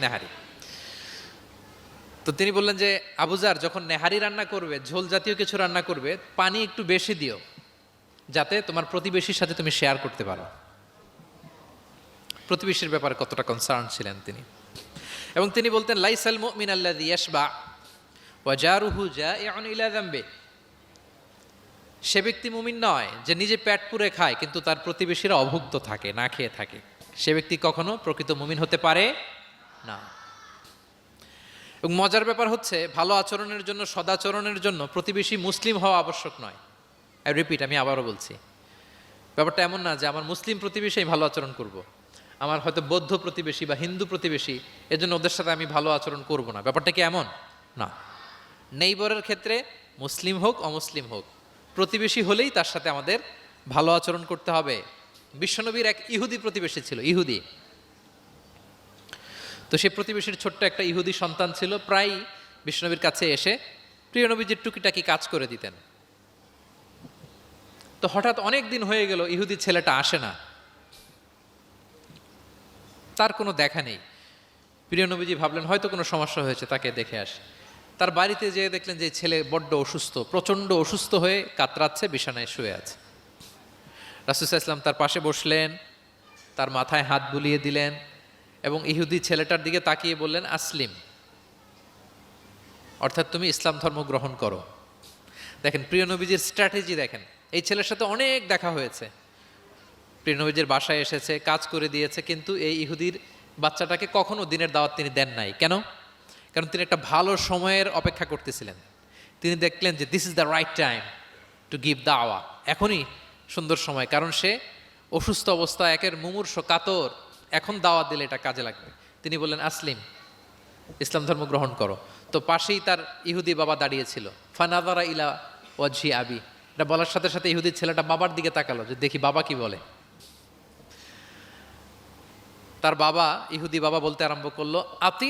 নেহারি। তো তিনি বললেন যে, আবু যার, যখন নেহারি রান্না করবে, ঝোল জাতীয় কিছু রান্না করবে, পানি একটু বেশি দিও, যাতে তোমার প্রতিবেশীর সাথে তুমি শেয়ার করতে পারো। প্রতিবেশীর ব্যাপারে কতটা কনসার্ন ছিলেন তিনি। এবং তিনি বলতেন, লাইসাল মুমিন আল্লাযী ইয়াশবা ওয়া জারুহু জাইউন ইলা যামবি, সে ব্যক্তি মুমিন নয় যে নিজে পেট পুরে খায় কিন্তু তার প্রতিবেশীরা অভুক্ত থাকে, না খেয়ে থাকে। সে ব্যক্তি কখনো প্রকৃত মুমিন হতে পারে না। এবং মজার ব্যাপার হচ্ছে, ভালো আচরণের জন্য, সদাচরণের জন্য প্রতিবেশী মুসলিম হওয়া আবশ্যক নয়। আই রিপিট, আমি আবারও বলছি, ব্যাপারটা এমন না যে আমার মুসলিম প্রতিবেশী ভালো আচরণ করব, আমার হয়তো বৌদ্ধ প্রতিবেশী বা হিন্দু প্রতিবেশী, এজন্য ওদের সাথে আমি ভালো আচরণ করব না। ব্যাপারটা কি এমন না। নেইবরের ক্ষেত্রে মুসলিম হোক অমুসলিম হোক, প্রতিবেশী হলেই তার সাথে আমাদের ভালো আচরণ করতে হবে। বিশ্বনবীর এক ইহুদি প্রতিবেশী ছিল, ইহুদি। তো সেই প্রতিবেশীর ছোট্ট একটা ইহুদি সন্তান ছিল, প্রায় বিশ্বনবীর কাছে এসে প্রিয় নবীজির টুকিটাকি কাজ করে দিতেন। তো হঠাৎ অনেক দিন হয়ে গেল ইহুদি ছেলেটা আসে না, তার কোনো দেখা নেই। প্রিয় নবীজি ভাবলেন হয়তো কোনো সমস্যা হয়েছে, তাকে দেখে আসে। তার বাড়িতে যেয়ে দেখলেন যে ছেলে বড্ড অসুস্থ, প্রচণ্ড অসুস্থ হয়ে কাতরাচ্ছে, বিছানায় শুয়ে আছে। রাসূল সাল্লাল্লাহু আলাইহি ওয়াসাল্লাম তার পাশে বসলেন, তার মাথায় হাত বুলিয়ে দিলেন এবং ইহুদি ছেলেটার দিকে তাকিয়ে বললেন, আসলিম, অর্থাৎ তুমি ইসলাম ধর্ম গ্রহণ করো। দেখেন প্রিয় নবীজির স্ট্র্যাটেজি দেখেন। এই ছেলের সাথে অনেক দেখা হয়েছে, প্রিয় নবীজির বাসায় এসেছে, কাজ করে দিয়েছে, কিন্তু এই ইহুদির বাচ্চাটাকে কখনো দিনের দাওয়াত তিনি দেন নাই। কেন? কারণ তিনি একটা ভালো সময়ের অপেক্ষা করতেছিলেন। তিনি দেখলেন যে this is the right time to give দাওয়া, এখনই সুন্দর সময়, কারণ সে অসুস্থ অবস্থা, একের মুমূর্ষ কাতর, এখন দাওয়াত দিলে এটা কাজে লাগবে। তিনি বললেন, আসলিম, ইসলাম ধর্ম গ্রহণ করো। তো পাশেই তার ইহুদি বাবা দাঁড়িয়েছিল। ফানাযারা ইলা ওয়াজহি আবি, এটা বলার সাথে সাথে ইহুদির ছেলেটা বাবার দিকে তাকালো যে দেখি বাবা কি বলে। তার বাবা, ইহুদি বাবা বলতে আরম্ভ করলো, আতি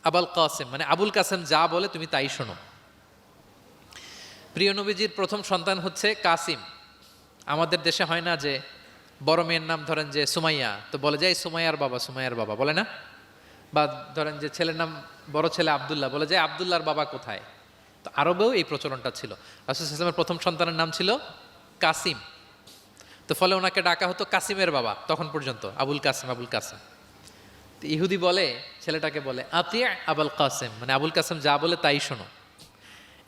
আবুল কাসেম, মানে আবুল কাসেম যা বলে তুমি তাই শোনো। প্রিয় নবীজির প্রথম সন্তান হচ্ছে কাসিম। আমাদের দেশে হয় না যে বড় মেয়ের নাম ধরেন যে সুমাইয়া, তো বলে যায় সুমাইয়ার বাবা, সুমাইয়ার বাবা বলে না। বা ধরেন যে ছেলের নাম, বড় ছেলে আব্দুল্লাহ, বলে যায় আব্দুল্লাহর বাবা কোথায়। তো আরবেও এই প্রচলনটা ছিল। রাসূল সাল্লাল্লাহু আলাইহি ওয়াসাল্লামের প্রথম সন্তানের নাম ছিল কাসিম, তো ফলে ওনাকে ডাকা হতো কাসিমের বাবা তখন পর্যন্ত, আবুল কাসেম, আবুল কাসেম। তো ইহুদি বলে, ছেলেটাকে বলে আতিয়া আবুল কাসেম, মানে আবুল কাসেম যা বলে তাই শোনো।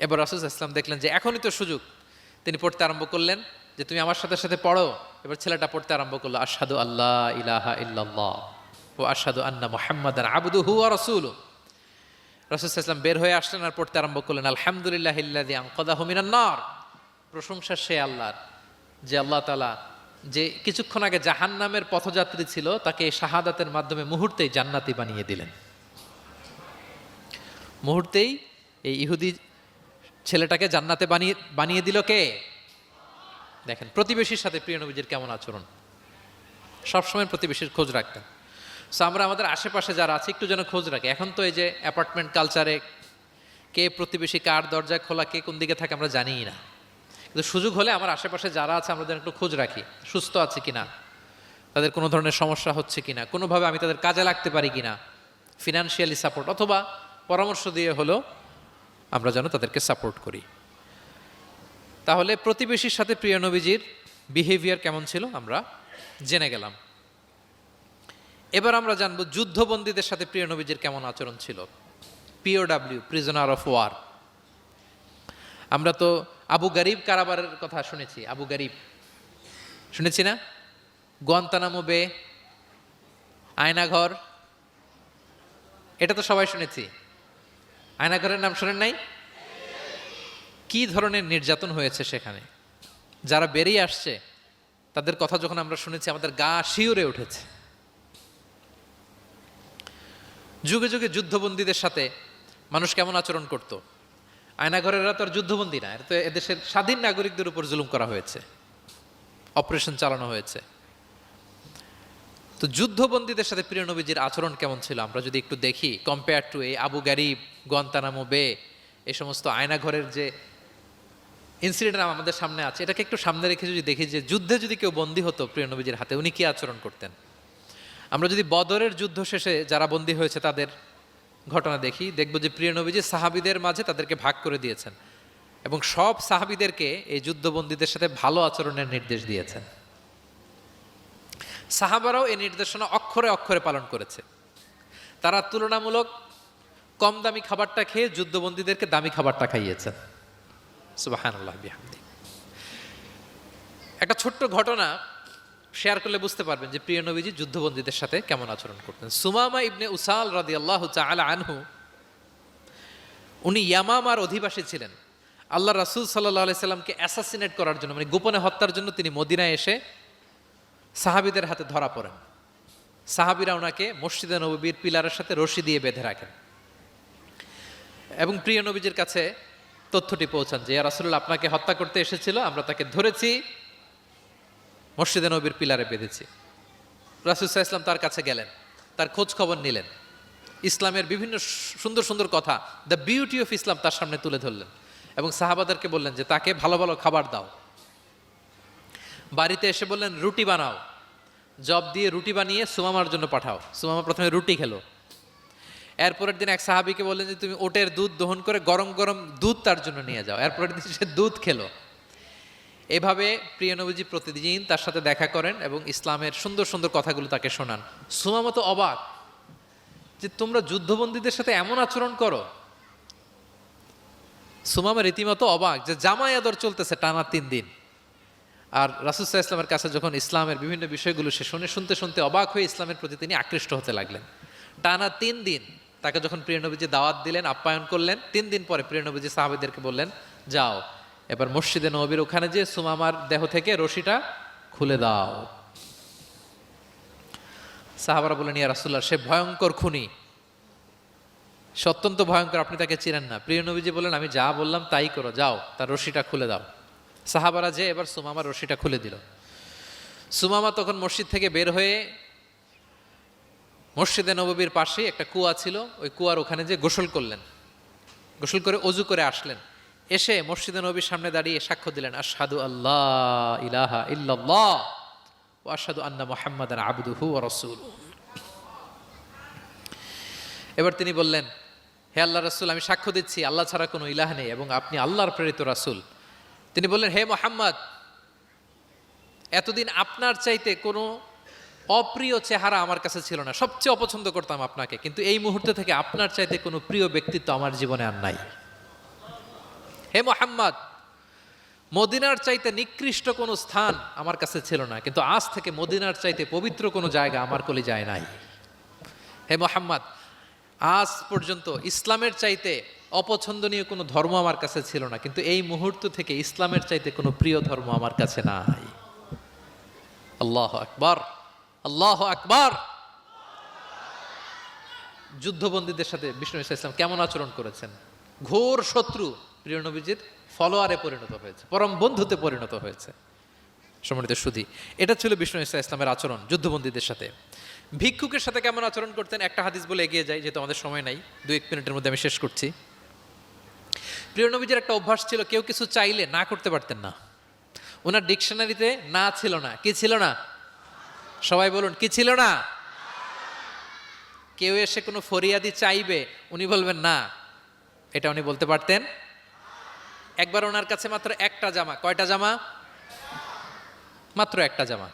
এবার রাসূল সাল্লাল্লাহু আলাইহি ওয়াসাল্লাম দেখলেন যে এখনই তো সুযোগ, তিনি পড়তে আরম্ভ করলেন যে তুমি আমার সাথে সাথে পড়ো। এবার ছেলেটা পড়তে আরম্ভ করলো, আশহাদু আল্লা ইলাহা ইল্লাল্লাহ ওয়া আশহাদু আন্না মুহাম্মাদান আবদুহু ওয়া রাসূলুহু। রাসূল সাল্লাল্লাহু আলাইহি ওয়াসাল্লাম বের হয়ে আসলেন আর পড়তে আরম্ভ করলেন, আলহামদুলিল্লাহিল্লাযী আনকাযাহু মিনান নার, প্রশংসা সে আল্লাহর যে আল্লাহ তাআলা যে কিছুক্ষণ আগে জাহান্নামের পথযাত্রী ছিল তাকে শাহাদাতের মাধ্যমে মুহূর্তেই জান্নাতি বানিয়ে দিলেন। মুহূর্তেই এই ইহুদি ছেলেটাকে জান্নাতে বানিয়ে দিল কে? দেখেন প্রতিবেশীর সাথে প্রিয় নবীজির কেমন আচরণ, সবসময় প্রতিবেশীর খোঁজ রাখতেন। সো আমরা আমাদের আশেপাশে যারা আছে একটু যেন খোঁজ রাখি। এখন তো এই যে অ্যাপার্টমেন্ট কালচারে কে প্রতিবেশী কার দরজা খোলা, কে কোন দিকে থাকে আমরা জানিই না, কিন্তু সুযোগ হলে আমার আশেপাশে যারা আছে আমরা যেন একটু খোঁজ রাখি, সুস্থ আছে কিনা, তাদের কোনো ধরনের সমস্যা হচ্ছে কিনা, কোনোভাবে আমি তাদের কাজে লাগতে পারি কিনা, ফিনান্সিয়ালি সাপোর্ট অথবা পরামর্শ দিয়ে হলেও আমরা যেন তাদেরকে সাপোর্ট করি। তাহলে প্রতিবেশীর সাথে প্রিয় নবীজির বিহেভিয়ার কেমন ছিল আমরা জেনে গেলাম। এবার আমরা জানবো যুদ্ধবন্দীদের সাথে প্রিয় নবীজির কেমন আচরণ ছিল। POW, prisoner of war. আমরা তো আবু গারিব কারাবারের কথা শুনেছি, আবু গারিব শুনেছি না? গুয়ান্তানামো বে, আয়নাঘর, এটা তো সবাই শুনেছি। আয়নাঘরের নাম শোনেন নাই? কি ধরনের নির্যাতন হয়েছে সেখানে, যারা বেরিয়ে আসছে তাদের কথা যখন আমরা শুনেছি আমাদের গা শিউরে উঠেছে। যুগে যুগে যুদ্ধবন্দীদের সাথে মানুষ কেমন আচরণ করত। আয়নাঘরেরা তো আর যুদ্ধবন্দী না, এটা তো এদেশের স্বাধীন নাগরিকদের উপর জুলুম করা হয়েছে, অপারেশন চালানো হয়েছে। তো যুদ্ধবন্দীদের সাথে প্রিয় নবীজির আচরণ কেমন ছিল আমরা যদি একটু দেখি, কম্পেয়ার টু এই আবু গারিব, গুয়ান্তানামো বে, এই সমস্ত আয়নাঘরের যে ইনসিডেন্ট আমাদের সামনে আছে, এটাকে একটু সামনে রেখে যদি দেখি যে যুদ্ধে যদি কেউ বন্দী হতো প্রিয় নবীজির হাতে, উনি কি আচরণ করতেন। আমরা যদি বদরের যুদ্ধ শেষে যারা বন্দী হয়েছে তাদের ঘটনা দেখি, দেখব যে প্রিয় নবীজি সাহাবীদের মাঝে তাদেরকে ভাগ করে দিয়েছেন এবং সব সাহাবীদেরকে এই যুদ্ধবন্দীদের সাথে ভালো আচরণের নির্দেশ দিয়েছেন। সাহাবারাও এই নির্দেশনা অক্ষরে অক্ষরে পালন করেছে। তারা তুলনামূলক কম দামি খাবারটা খেয়ে যুদ্ধবন্দীদেরকে দামি খাবারটা খাইয়েছেন। সুবহানাল্লাহ বিহামদি। একটা ছোট্ট ঘটনা শেয়ার করলে বুঝতে পারবেন যে প্রিয় নবীজি যুদ্ধবন্দীদের সাথে কেমন আচরণ করতেন। সুমামা ইবনে উসাল রাদিয়াল্লাহু তাআলা আনহু, উনি ইয়ামামার অধিবাসী ছিলেন। আল্লাহ রাসূল সাল্লাল্লাহু আলাইহি সাল্লামকে অ্যাসাসিনেট করার জন্য, মানে গোপনে হত্যার জন্য তিনি মদিনায় এসে সাহাবীদের হাতে ধরা পড়েন। সাহাবীরা ওনাকে মসজিদে নববীর পিলারের সাথে রশি দিয়ে বেঁধে রাখেন এবং প্রিয় নবীজির কাছে তথ্যটি পৌঁছান যে ইয়া রাসূলুল্লাহ, আপনাকে হত্যা করতে এসেছিল, আমরা তাকে ধরেছি, মসজিদে নবীর পিলারে বেঁধেছি। রাসূল সাল্লাল্লাহু আলাইহি ওয়াসাল্লাম তার কাছে গেলেন, তার খোঁজ খবর নিলেন, ইসলামের বিভিন্ন সুন্দর সুন্দর কথা, দ্য বিউটি অফ ইসলাম তার সামনে তুলে ধরলেন এবং সাহাবাদেরকে বললেন যে তাকে ভালো ভালো খাবার দাও। বাড়িতে এসে বললেন রুটি বানাও, জব দিয়ে রুটি বানিয়ে সুমামার জন্য পাঠাও। সুমামা প্রথমে রুটি খেলো। এরপরের দিন এক সাহাবীকে বললেন যে তুমি ওটের দুধ দহন করে গরম গরম দুধ তার জন্য নিয়ে যাও। এরপরের দিন সে দুধ খেলো। এভাবে প্রিয় নবীজি প্রতিদিন তার সাথে দেখা করেন এবং ইসলামের সুন্দর সুন্দর কথাগুলো তাকে শোনান। সুমামা তো অবাক যে তোমরা যুদ্ধবন্দীদের সাথে এমন আচরণ করো। সুমামা রীতিমতো অবাক যে জামাই আদর চলতেছে টানা 3 দিন। আর রাসূল সাল্লাল্লাহু আলাইহি ওয়াসাল্লামের কাছে যখন ইসলামের বিভিন্ন বিষয়গুলো সে শুনতে শুনতে অবাক হয়ে ইসলামের প্রতি তিনি আকৃষ্ট হতে লাগলেন। টানা 3 দিন তাকে যখন প্রিয় নবীজি দাওয়াত দিলেন, আপ্যায়ন করলেন, 3 দিন পরে প্রিয় নবীজি সাহাবীদেরকে বললেন, যাও এবার মসজিদে নববীর ওখানে যে সুমামার দেহ থেকে রশিটা খুলে দাও। সাহাবারা বললেন, ইয়া রাসূলুল্লাহ, সে ভয়ঙ্কর খুনি, সে অত্যন্ত ভয়ঙ্কর, আপনি তাকে চিনেন না। প্রিয় নবীজি বললেন, আমি যা বললাম তাই করো, যাও তার রশিটা খুলে দাও। সাহাবারা যে এবার সুমামার রশিটা খুলে দিল। সুমামা তখন মসজিদ থেকে বের হয়ে মসজিদে নববীর পাশেই একটা কুয়া ছিল, ওই কুয়ার ওখানে যে গোসল করলেন, গোসল করে অজু করে আসলেন। এসে মসজিদে নবীর সামনে দাঁড়িয়ে সাক্ষ্য দিলেন, আশহাদু আল্লাহ ইলাহা ইল্লাল্লাহ ওয়া আশহাদু আন্না মুহাম্মাদান আবদুহু ওয়া রাসূলুহু। এবার তিনি বললেন, হে আল্লাহর রাসূল, আমি সাক্ষ্য দিচ্ছি আল্লাহ ছাড়া কোনো ইলাহ নেই এবং আপনি আল্লাহর প্রেরিত রাসূল। তিনি বললেন, হে মুহাম্মদ, এতদিন আপনার চাইতে কোনো অপ্রিয় চেহারা আমার কাছে ছিল না, সবচেয়ে অপছন্দ করতাম আপনাকে, কিন্তু এই মুহূর্তে থেকে আপনার চাইতে কোনো প্রিয় ব্যক্তিত্ব আমার জীবনে আর নাই। হে মুহাম্মদ, মদিনার চাইতে নিকৃষ্ট কোনো স্থান আমার কাছে ছিল না, কিন্তু আজ থেকে মদিনার চাইতে পবিত্র কোনো জায়গা আমার কলিজায় নাই। হে মুহাম্মদ, আজ পর্যন্ত ইসলামের চাইতে অপছন্দনীয় কোনো ধর্ম আমার কাছে ছিল না, কিন্তু এই মুহূর্ত থেকে ইসলামের চাইতে কোনো প্রিয় ধর্ম আমার কাছে নাই। আল্লাহু আকবার, আল্লাহু আকবার। যুদ্ধবন্দীদের সাথে বিষ্ণু ইসলাম কেমন আচরণ করেছেন। ঘোর শত্রু প্রিয় নবীজির ফলোয়ারে পরিণত হয়েছে, পরম বন্ধুতে পরিণত হয়েছে। সম্মানিত সুধী, এটা ছিল বিষ্ণু ইসলামের আচরণ যুদ্ধবন্দীদের সাথে। ভিক্ষুকের সাথে কেমন আচরণ করতেন একটা হাদিস বলে এগিয়ে যাই, যেহেতু আমাদের সময় নাই, 2-1 মিনিটের মধ্যে আমি শেষ করছি। প্রিয় নবীজির একটা অভ্যাস ছিল, কেউ কিছু চাইলে না করতে পারতেন না। ওনার ডিকশনারিতে না ছিল না। কি ছিল না? সবাই বলুন, কি ছিল না? কেউ এসে কোনো ফরিয়াদি চাইবে, উনি বলবেন না, এটা উনি বলতে পারতেন। একবার ওনার কাছে মাত্র একটা জামা। কয়টা জামা? মাত্র একটা জামা।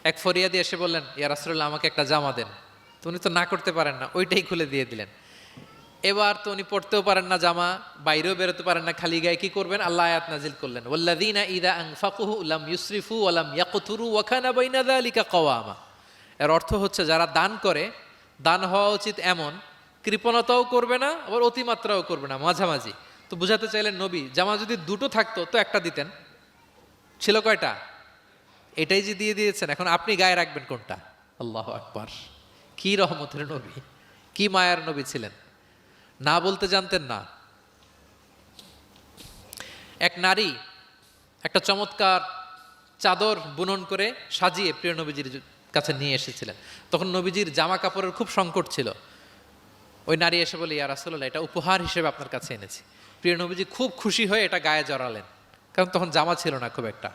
এক ফরিয়াদি এসে বললেন, ইয়া রাসূলুল্লাহ আমাকে একটা জামা দেন। তো উনি তো না করতে পারেন না, ওইটাই খুলে দিয়ে দিলেন। এবার তো উনি পড়তেও পারেন না জামা, বাইরেও বেরোতে পারেন না, খালি গায়ে কি করবেন? আল্লাহ আয়াত নাজিল করলেন, ওয়াল্লাযীনা ইযা আনফাকু লাম ইউসরিফু ওয়া লাম ইয়াকতুরু ওয়া কানা বাইনা যালিকা কওয়ামা। এর অর্থ হচ্ছে যারা দান করে, দান হওয়া উচিত এমন, কৃপণতাও করবে না আবার অতিমাত্রাও করবে না, মাঝামাঝি। তো বুঝাতে চাইলেন নবী, জামা যদি দুটো থাকতো তো একটা দিতেন। ছিল কয়টা? এটাই যে দিয়ে দিয়েছেন, এখন আপনি গায়ে রাখবেন কোনটা? আল্লাহু আকবার! কি রহমতের নবী, কি মায়ার নবী ছিলেন। না বলতে জানতেন না। এক নারী একটা চমৎকার চাদর বুনন করে সাজিয়ে প্রিয় নবীজির কাছে নিয়ে এসেছিলেন। তখন নবীজির জামা কাপড়ের খুব সংকট ছিল। ওই নারী এসে বলে, ইয়া রাসূলুল্লাহ এটা উপহার হিসেবে আপনার কাছে এনেছি। প্রিয় নবীজি খুব খুশি হয়ে এটা গায়ে জড়ালেন, কারণ তখন জামা ছিল না খুব একটা।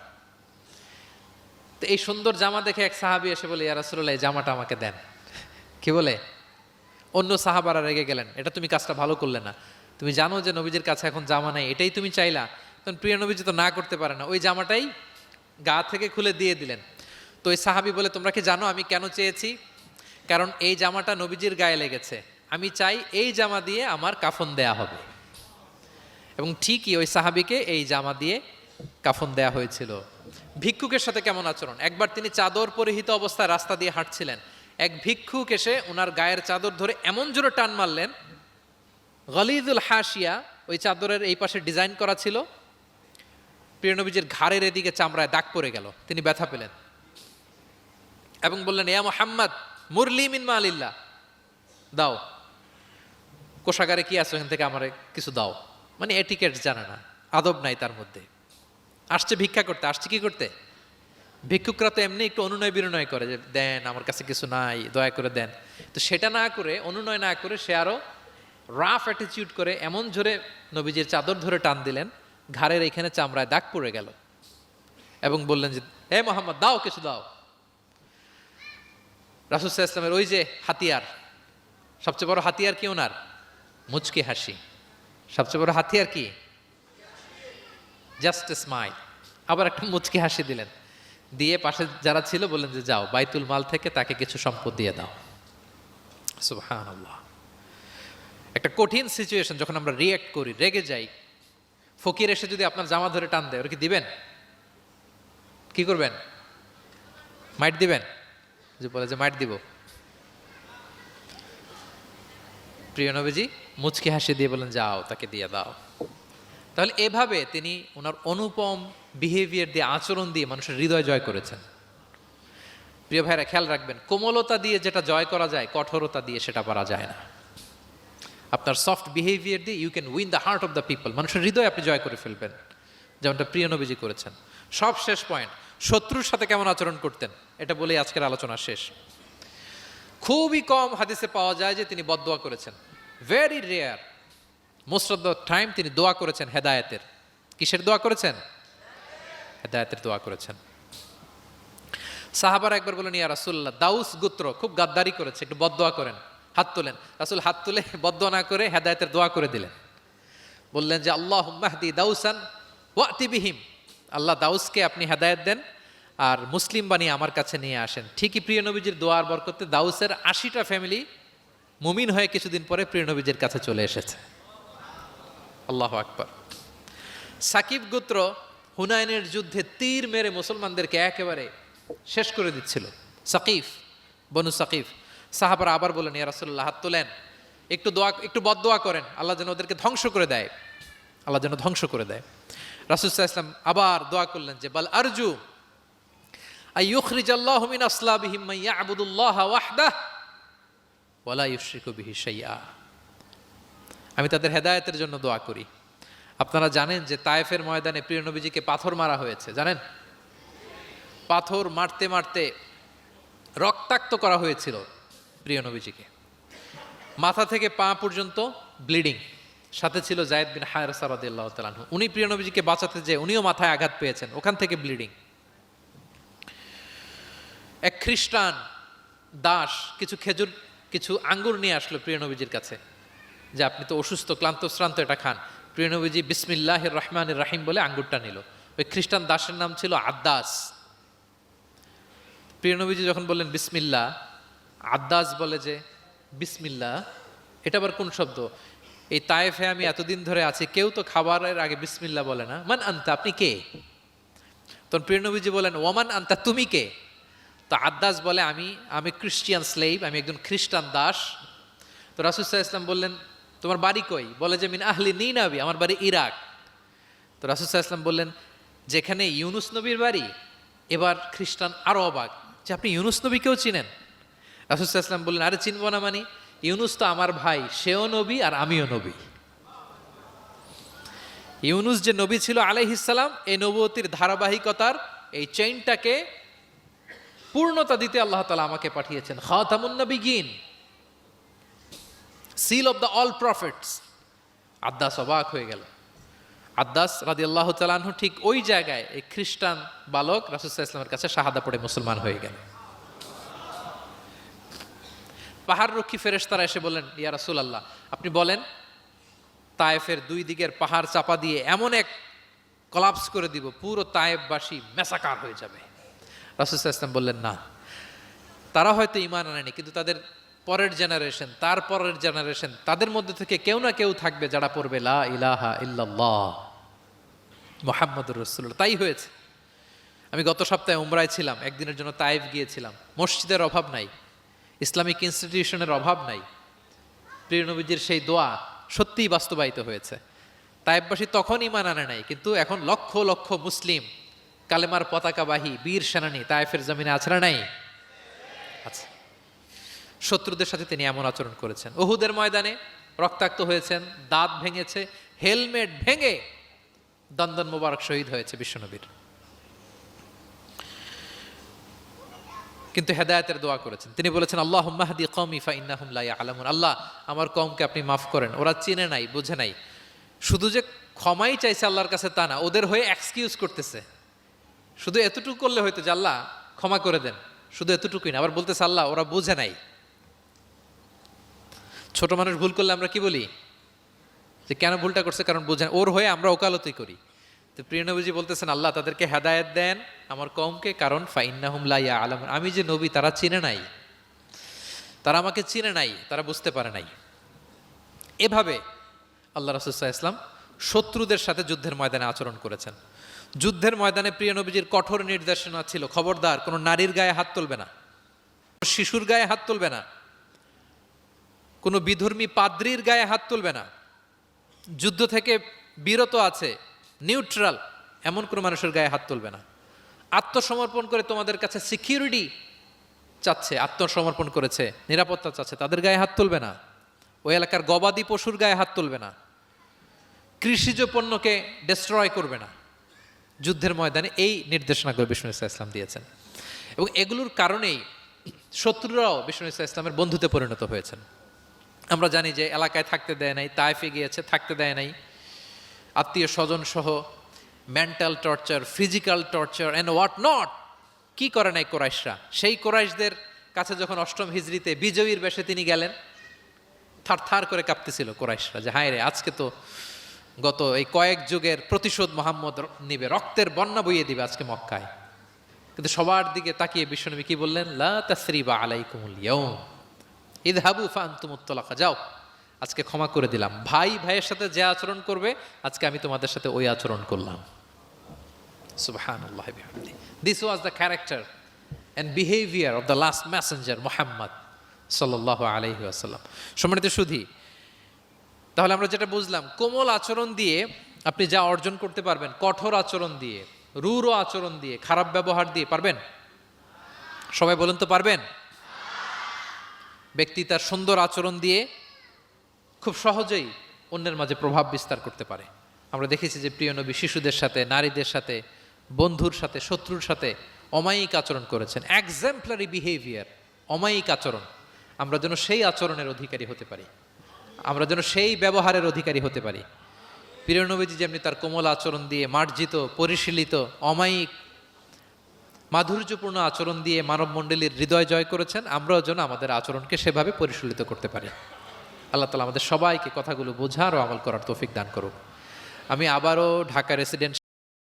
তো এই সুন্দর জামা দেখে এক সাহাবী এসে বলে, ইয়া রাসূলুল্লাহ এই জামাটা আমাকে দেন। কি বলে? অন্য সাহাবারা রেগে গেলেন, এটা তুমি কাজটা ভালো করলে না, তুমি জানো যে নবীজির কাছে এখন জামা নাই, এটাই তুমি চাইলা। তখন প্রিয় নবীজি তো না করতে পারে না, ওই জামাটাই গা থেকে খুলে দিয়ে দিলেন। তো ওই সাহাবী বলে, তোমরা কি জানো আমি কেন চেয়েছি? কারণ এই জামাটা নবীজির গায়ে লেগেছে, আমি চাই এই জামা দিয়ে আমার কাফন দেয়া হবে। এবং ঠিকই ওই সাহাবীকে এই জামা দিয়ে কাফন দেয়া হয়েছিল। ভিক্ষুকের সাথে কেমন আচরণ! একবার তিনি চাদর পরিহিত অবস্থায় রাস্তা দিয়ে হাঁটছিলেন, এক ভিক্ষুক এসে ওনার গায়ের চাদর ধরে এমন জোরে টান মারলেন, গলিদুল হাসিয়া, ওই চাদরের এই পাশে ডিজাইন করা ছিল, প্রিয় নবীজির ঘাড়ের এদিকে চামড়ায় দাগ পড়ে গেল। তিনি ব্যথা পেলেন এবং বললেন, ইয়া মুহাম্মদ মুরলি মিন মালিল্লাহ, দাও, কোষাগারে কি আছে ওখান থেকে আমারে কিছু দাও। মানে এটিকেট জানে না, আদব নাই তার মধ্যে। আসছে ভিক্ষা করতে, আসছে কি করতে? ভিক্ষুকরা তো এমনি একটু অনুনয় বিনয় করে যে দেন, আমার কাছে কিছু নাই, দয়া করে দেন। তো সেটা না করে, অনুনয় না করে, সে আরো রাফ অ্যাটিটিউড করে এমন জোরে নবীজির চাদর ধরে টান দিলেন, ঘাড়ের এখানে চামড়ায় দাগ পড়ে গেল এবং বললেন যে, হে মোহাম্মদ দাও, কিছু দাও। রাসূল সাল্লাল্লাহু আলাইহি ওয়াসাল্লামের ওই যে হাতিয়ার, সবচেয়ে বড় হাতিয়ার কি ওনার? মুচকি হাসি। সবচেয়ে বড় হাতিয়ার কি? Just a smile. আবার একটা মুচকি হাসি দিলেন, দিয়ে পাশে যারা ছিল বললেন যে যাও, বাইতুল মাল থেকে তাকে কিছু সম্পদ দিয়ে দাও। সুবহানাল্লাহ! একটা কঠিন সিচুয়েশন যখন আমরা রিঅ্যাক্ট করি, রেগে যাই, ফকির এসে যদি আপনার জামা ধরে টান দেয়, ওরা কি দিবেন? কি করবেন? মাইট দিবেন? যে বলে যে মাইট দিব। প্রিয় নবীজি মুচকি হাসি দিয়ে বলেন, যাও, তাকে দিয়ে দাও। তাহলে এভাবে তিনি ওনার অনুপম বিহেভিয়ার দিয়ে, আচরণ দিয়ে মানুষের হৃদয় জয় করেছেন। প্রিয় ভাইরা খেয়াল রাখবেন, কোমলতা দিয়ে যেটা জয় করা যায়, কঠোরতা দিয়ে সেটা পারা যায় না। আপনার সফট বিহেভিয়ার দিয়ে you can win the heart of the people, মানুষের হৃদয় আপনি জয় করে ফেলবেন, যেমনটা প্রিয় নবীজি করেছেন। সব শেষ পয়েন্ট, শত্রুর সাথে কেমন আচরণ করতেন, এটা বলেই আজকের আলোচনা শেষ। খুবই কম হাদিসে পাওয়া যায় যে তিনি বদদোয়া করেছেন, very rare. Most of the time তিনি দোয়া করেছেন হেদায়েতের। কিসের দোয়া করেছেন? হেদায়েতের দোয়া করেছেন। সাহাবারা একবার বলেন, ইয়া রাসূলুল্লাহ দাউস গোত্র খুব গাদ্দারি করেছে, একটু বদদোয়া করেন। হাত তোলেন। রাসূল হাত তুলে বদদোয়া না করে হেদায়েতের দোয়া করে দিলেন। বললেন যে আল্লাহুম্মা হদি দাউসান ওয়াতি বিহিম, আল্লাহ দাউসকে আপনি হেদায়েত দেন আর মুসলিম বানিয়ে আমার কাছে নিয়ে আসেন। ঠিকই প্রিয় নবীজির দোয়ার বরকতে দাউসের ৮০টা ফ্যামিলি মুমিন হয়ে কিছুদিন পরে প্রিয় নবীজির কাছে চলে এসেছে। আল্লাহু আকবার। সাকিব গোত্র হুনাইনের যুদ্ধে তীর মেরে মুসলমানদেরকে একেবারে শেষ করে দিচ্ছিল। সাকিফ, বনু সাকিফ। সাহাবারা আবার বলেন, ইয়া রাসূলুল্লাহ হাত তোলেন, একটু বদদোয়া করেন, আল্লাহ যেন ওদেরকে ধ্বংস করে দেয়, আল্লাহ যেন ধ্বংস করে দেয়। রাসূল সাল্লাল্লাহু আলাইহি ওয়াসাল্লাম আবার দোয়া করলেন যে বাল আরজু আইয়ুখরিজাল্লাহু মিন আসলাবিহিম মান ইয়াবুদুল্লাহ ওয়াহদাহু ওয়া লা ইউশরিকু বিহি শাইআ। আমি তাদের হেদায়েতের জন্য দোয়া করি। আপনারা জানেন যে তায়েফের ময়দানে প্রিয় নবীজিকে পাথর মারা হয়েছে, জানেন? পাথর মারতে মারতে রক্তাক্ত করা হয়েছিল প্রিয় নবীজিকে, মাথা থেকে পা পর্যন্ত ব্লিডিং, সাথে ছিল যায়েদ বিন হারেসা রাদিয়াল্লাহু তাআলা আনহু। উনি প্রিয় নবীজিকে বাঁচাতে যেয়ে উনিও মাথায় আঘাত পেয়েছেন, ওখান থেকে ব্লিডিং। এক খ্রিস্টান দাস কিছু খেজুর কিছু আঙ্গুর নিয়ে আসলো প্রিয় নবীজির কাছে, যে আপনি তো অসুস্থ ক্লান্ত শ্রান্ত, এটা খান। প্রিয় নবীজি বিসমিল্লাহির রহমানির রাহিম বলে আঙ্গুরটা নিল। ওই খ্রিস্টান দাসের নাম ছিল আদ্দাস। প্রিয় নবীজি যখন বললেন বিসমিল্লাহ, আদ্দাস বলে যে বিসমিল্লাহ এটা আবার কোন শব্দ? এই তায়েফে আমি এতদিন ধরে আছি, কেউ তো খাবারের আগে বিসমিল্লাহ বলে না। মান আনতা, আপনি কে? তখন প্রিয় নবীজি বলেন ওমান আনতা, তুমি কে? তো আদ্দাস বলে আমি ক্রিশ্চিয়ান স্লেভ, আমি একজন খ্রিস্টান দাস। তো রাসূল সাল্লাল্লাহু আলাইহি ওয়াসাল্লাম বললেন তোমার বাড়ি কই? বলে যে মিন আহলি নিনাবি, আমার বাড়ি ইরাক। তো রাসূল সাল্লাল্লাহু আলাইহি ওয়াসাল্লাম বললেন যেখানে ইউনুস নবীর বাড়ি। এবার খ্রিস্টান আরো অবাক যে আপনি ইউনুস নবীকেও চিনেন? রাসূল সাল্লাল্লাহু আলাইহি ওয়াসাল্লাম বললেন আরে চিনবো না মানে, ইউনুস তো আমার ভাই, সেও নবী আর আমিও নবী। ইউনুস যে নবী ছিল আলাইহিস সালাম, এই নবুয়তির ধারাবাহিকতার এই চেইনটাকে পূর্ণতা দিতে আল্লাহ তাআলা আমাকে পাঠিয়েছেন। খাতামুন নবিয়্যিন, seal of the all prophets. Addas অবাক হয়ে গেল। আদ্দাস রাদিয়াল্লাহু তাআলা আনহু ঠিক ওই জায়গায় এই খ্রিস্টান বালক রাসূল সাল্লাল্লাহু আলাইহি ওয়াসাল্লামের কাছে শাহাদা পড়ে মুসলমান হয়ে গেল। পাহাড়রক্ষী ফেরেশতারা এসে বললেন ইয়া রাসূলুল্লাহ, আপনি বলেন তায়েফের দুই দিকের পাহাড় চাপা দিয়ে এমন এক কলাপস করে দিব পুরো তায়েফবাসী মেসাকার হয়ে যাবে। রাসূল সাল্লাল্লাহু আলাইহি ওয়াসাল্লাম বললেন না, তারা হয়তো ঈমান আনেনি, কিন্তু তাদের পরের জেনারেশন, তার পরের জেনারেশন, তাদের মধ্যে থেকে কেউ না কেউ থাকবে যারা পড়বে লা ইলাহা ইল্লাল্লাহ মুহাম্মাদুর রাসূলুল্লাহ। তাই হয়েছে। আমি গত সপ্তাহে উমরায় ছিলাম, একদিনের জন্য তায়েফ গিয়েছিলাম। মসজিদের অভাব নাই, ইসলামিক ইনস্টিটিউশনের অভাব নাই। প্রিয় নবীজির সেই দোয়া সত্যিই বাস্তবায়িত হয়েছে। তায়েফবাসী তখন ঈমান আনে নাই, কিন্তু এখন লক্ষ লক্ষ মুসলিম কালেমার পতাকাবাহী বীর সেনানী তায়েফের জমিনে আছে না নাই? আচ্ছা। শত্রুদের সাথে তিনি এমন আচরণ করেছেন। উহুদের ময়দানে রক্তাক্ত হয়েছেন, দাঁত ভেঙেছে, হেলমেট ভেঙে দন্দন মোবারক শহীদ হয়েছে বিশ্বনবীর। কিন্তু হেদায়েতের দোয়া করেছেন। তিনি বলেছেন আল্লাহুম্মা হদি কওমি ফাইন্নাহুম লা ইয়ালামুন। আল্লাহ আমার কওমকে আপনি মাফ করেন, ওরা চিনে নাই বুঝে নাই। শুধু যে ক্ষমাই চাইছে আল্লাহর কাছে তা না, ওদের হয়ে এক্সকিউজ করতেছে। শুধু এতটুকু করলে হয়তো যে আল্লাহ ক্ষমা করে দেন, শুধু এতটুকুই না, আবার বলতেছে আল্লাহ ওরা বুঝে নাই। ছোট মানুষ ভুল করলে আমরা কি বলি? যে কেন ভুলটা করছে, কারণ বুঝেন। ওর হয়ে আমরা ওকালতি করি। তো প্রিয় নবীজি বলতেছেন আল্লাহ তাদেরকে হেদায়েত দেন আমার কওমকে, কারণ ফাইন্নাহুম লা ইয়ালামুন, আমি যে নবী তারা চিনে নাই, তারা আমাকে চিনে নাই, তারা বুঝতে পারে নাই। এভাবে আল্লাহ রাসূল সাল্লাল্লাহু আলাইহি ওয়াসাল্লাম শত্রুদের সাথে যুদ্ধের ময়দানে আচরণ করেছেন। যুদ্ধের ময়দানে প্রিয় নবীজির কঠোর নির্দেশনা ছিল খবরদার কোনো নারীর গায়ে হাত তুলবে না, শিশুর গায়ে হাত তুলবে না, কোনো বিধর্মী পাদ্রীর গায়ে হাত তুলবে না। যুদ্ধ থেকে বিরত আছে, নিউট্রাল এমন কোনো মানুষের গায়ে হাত তুলবে না। আত্মসমর্পণ করে তোমাদের কাছে সিকিউরিটি চাচ্ছে, আত্মসমর্পণ করেছে, নিরাপত্তা চাচ্ছে, তাদের গায়ে হাত তুলবে না। ওই এলাকার গবাদি পশুর গায়ে হাত তুলবে না, কৃষিজ পণ্যকে ডেস্ট্রয় করবে না। যুদ্ধের ময়দানে এই নির্দেশনাগুলো বিষ্ণু ইসা ইসলাম দিয়েছেন, এবং এগুলোর কারণেই শত্রুরাও বিষ্ণু ইসা ইসলামের বন্ধুতে পরিণত হয়েছেন। আমরা জানি যে এলাকায় থাকতে দেয় নাই, তায়েফে গিয়েছে থাকতে দেয় নাই, আত্মীয় স্বজন সহ mental torture, physical torture and what not কি করে নাই কোরাইশরা। সেই কোরাইশদের কাছে যখন অষ্টম হিজরিতে বিজয়ীর বেশে তিনি গেলেন, থার থার করে কাঁপতেছিল কোরাইশরা যে হায় রে, আজকে তো গত এই কয়েক যুগের প্রতিশোধ মোহাম্মদ নিবে, রক্তের বন্যা বইয়ে দিবে আজকে মক্কায়। কিন্তু সবার দিকে তাকিয়ে বিশ্বনবী কি বললেন? লা তাসরিবা আলাইকুমুল ইয়াউম ইযহাবু ফাআনতুমুত তালাকা, যাও আজকে ক্ষমা করে দিলাম। ভাই ভাইয়ের সাথে যে আচরণ করবে আজকে আমি তোমাদের সাথে ওই আচরণ করলাম। সুবহানাল্লাহি বিহামদিহি। This was the character and behaviour of the last messenger Muhammad সাল্লাল্লাহু আলাইহি ওয়াসাল্লাম। সম্মানিত সুধী, তাহলে আমরা যেটা বুঝলাম, কোমল আচরণ দিয়ে আপনি যা অর্জন করতে পারবেন, কঠোর আচরণ দিয়ে, রূঢ় আচরণ দিয়ে, খারাপ ব্যবহার দিয়ে পারবেন? সবাই বলেন তো পারবেন? ব্যক্তি তার সুন্দর আচরণ দিয়ে খুব সহজেই অন্যের মাঝে প্রভাব বিস্তার করতে পারে। আমরা দেখেছি যে প্রিয় নবী শিশুদের সাথে, নারীদের সাথে, বন্ধুর সাথে, শত্রুর সাথে অমায়িক আচরণ করেছেন। এক্সাম্পলারি বিহেভিয়ার, অমায়িক আচরণ। আমরা যেন সেই আচরণের অধিকারী হতে পারি। আমরা যেন সেই ব্যবহারের অধিকারী হতে পারি। প্রিয় নবীজি যেমনি তার কোমল আচরণ দিয়ে মার্জিত, পরিশীলিত, অমায়িক, মাধুর্যপূর্ণ আচরণ দিয়ে মানব মণ্ডলীর হৃদয় জয় করেছেন, আমরাও যেন আমাদের আচরণকে সেভাবে পরিশীলিত করতে পারি। আল্লাহ তাআলা আমাদের সবাইকে কথাগুলো বোঝার ও আমল করার তৌফিক দান করুক। আমি আবারও ঢাকা রেসিডেন্ট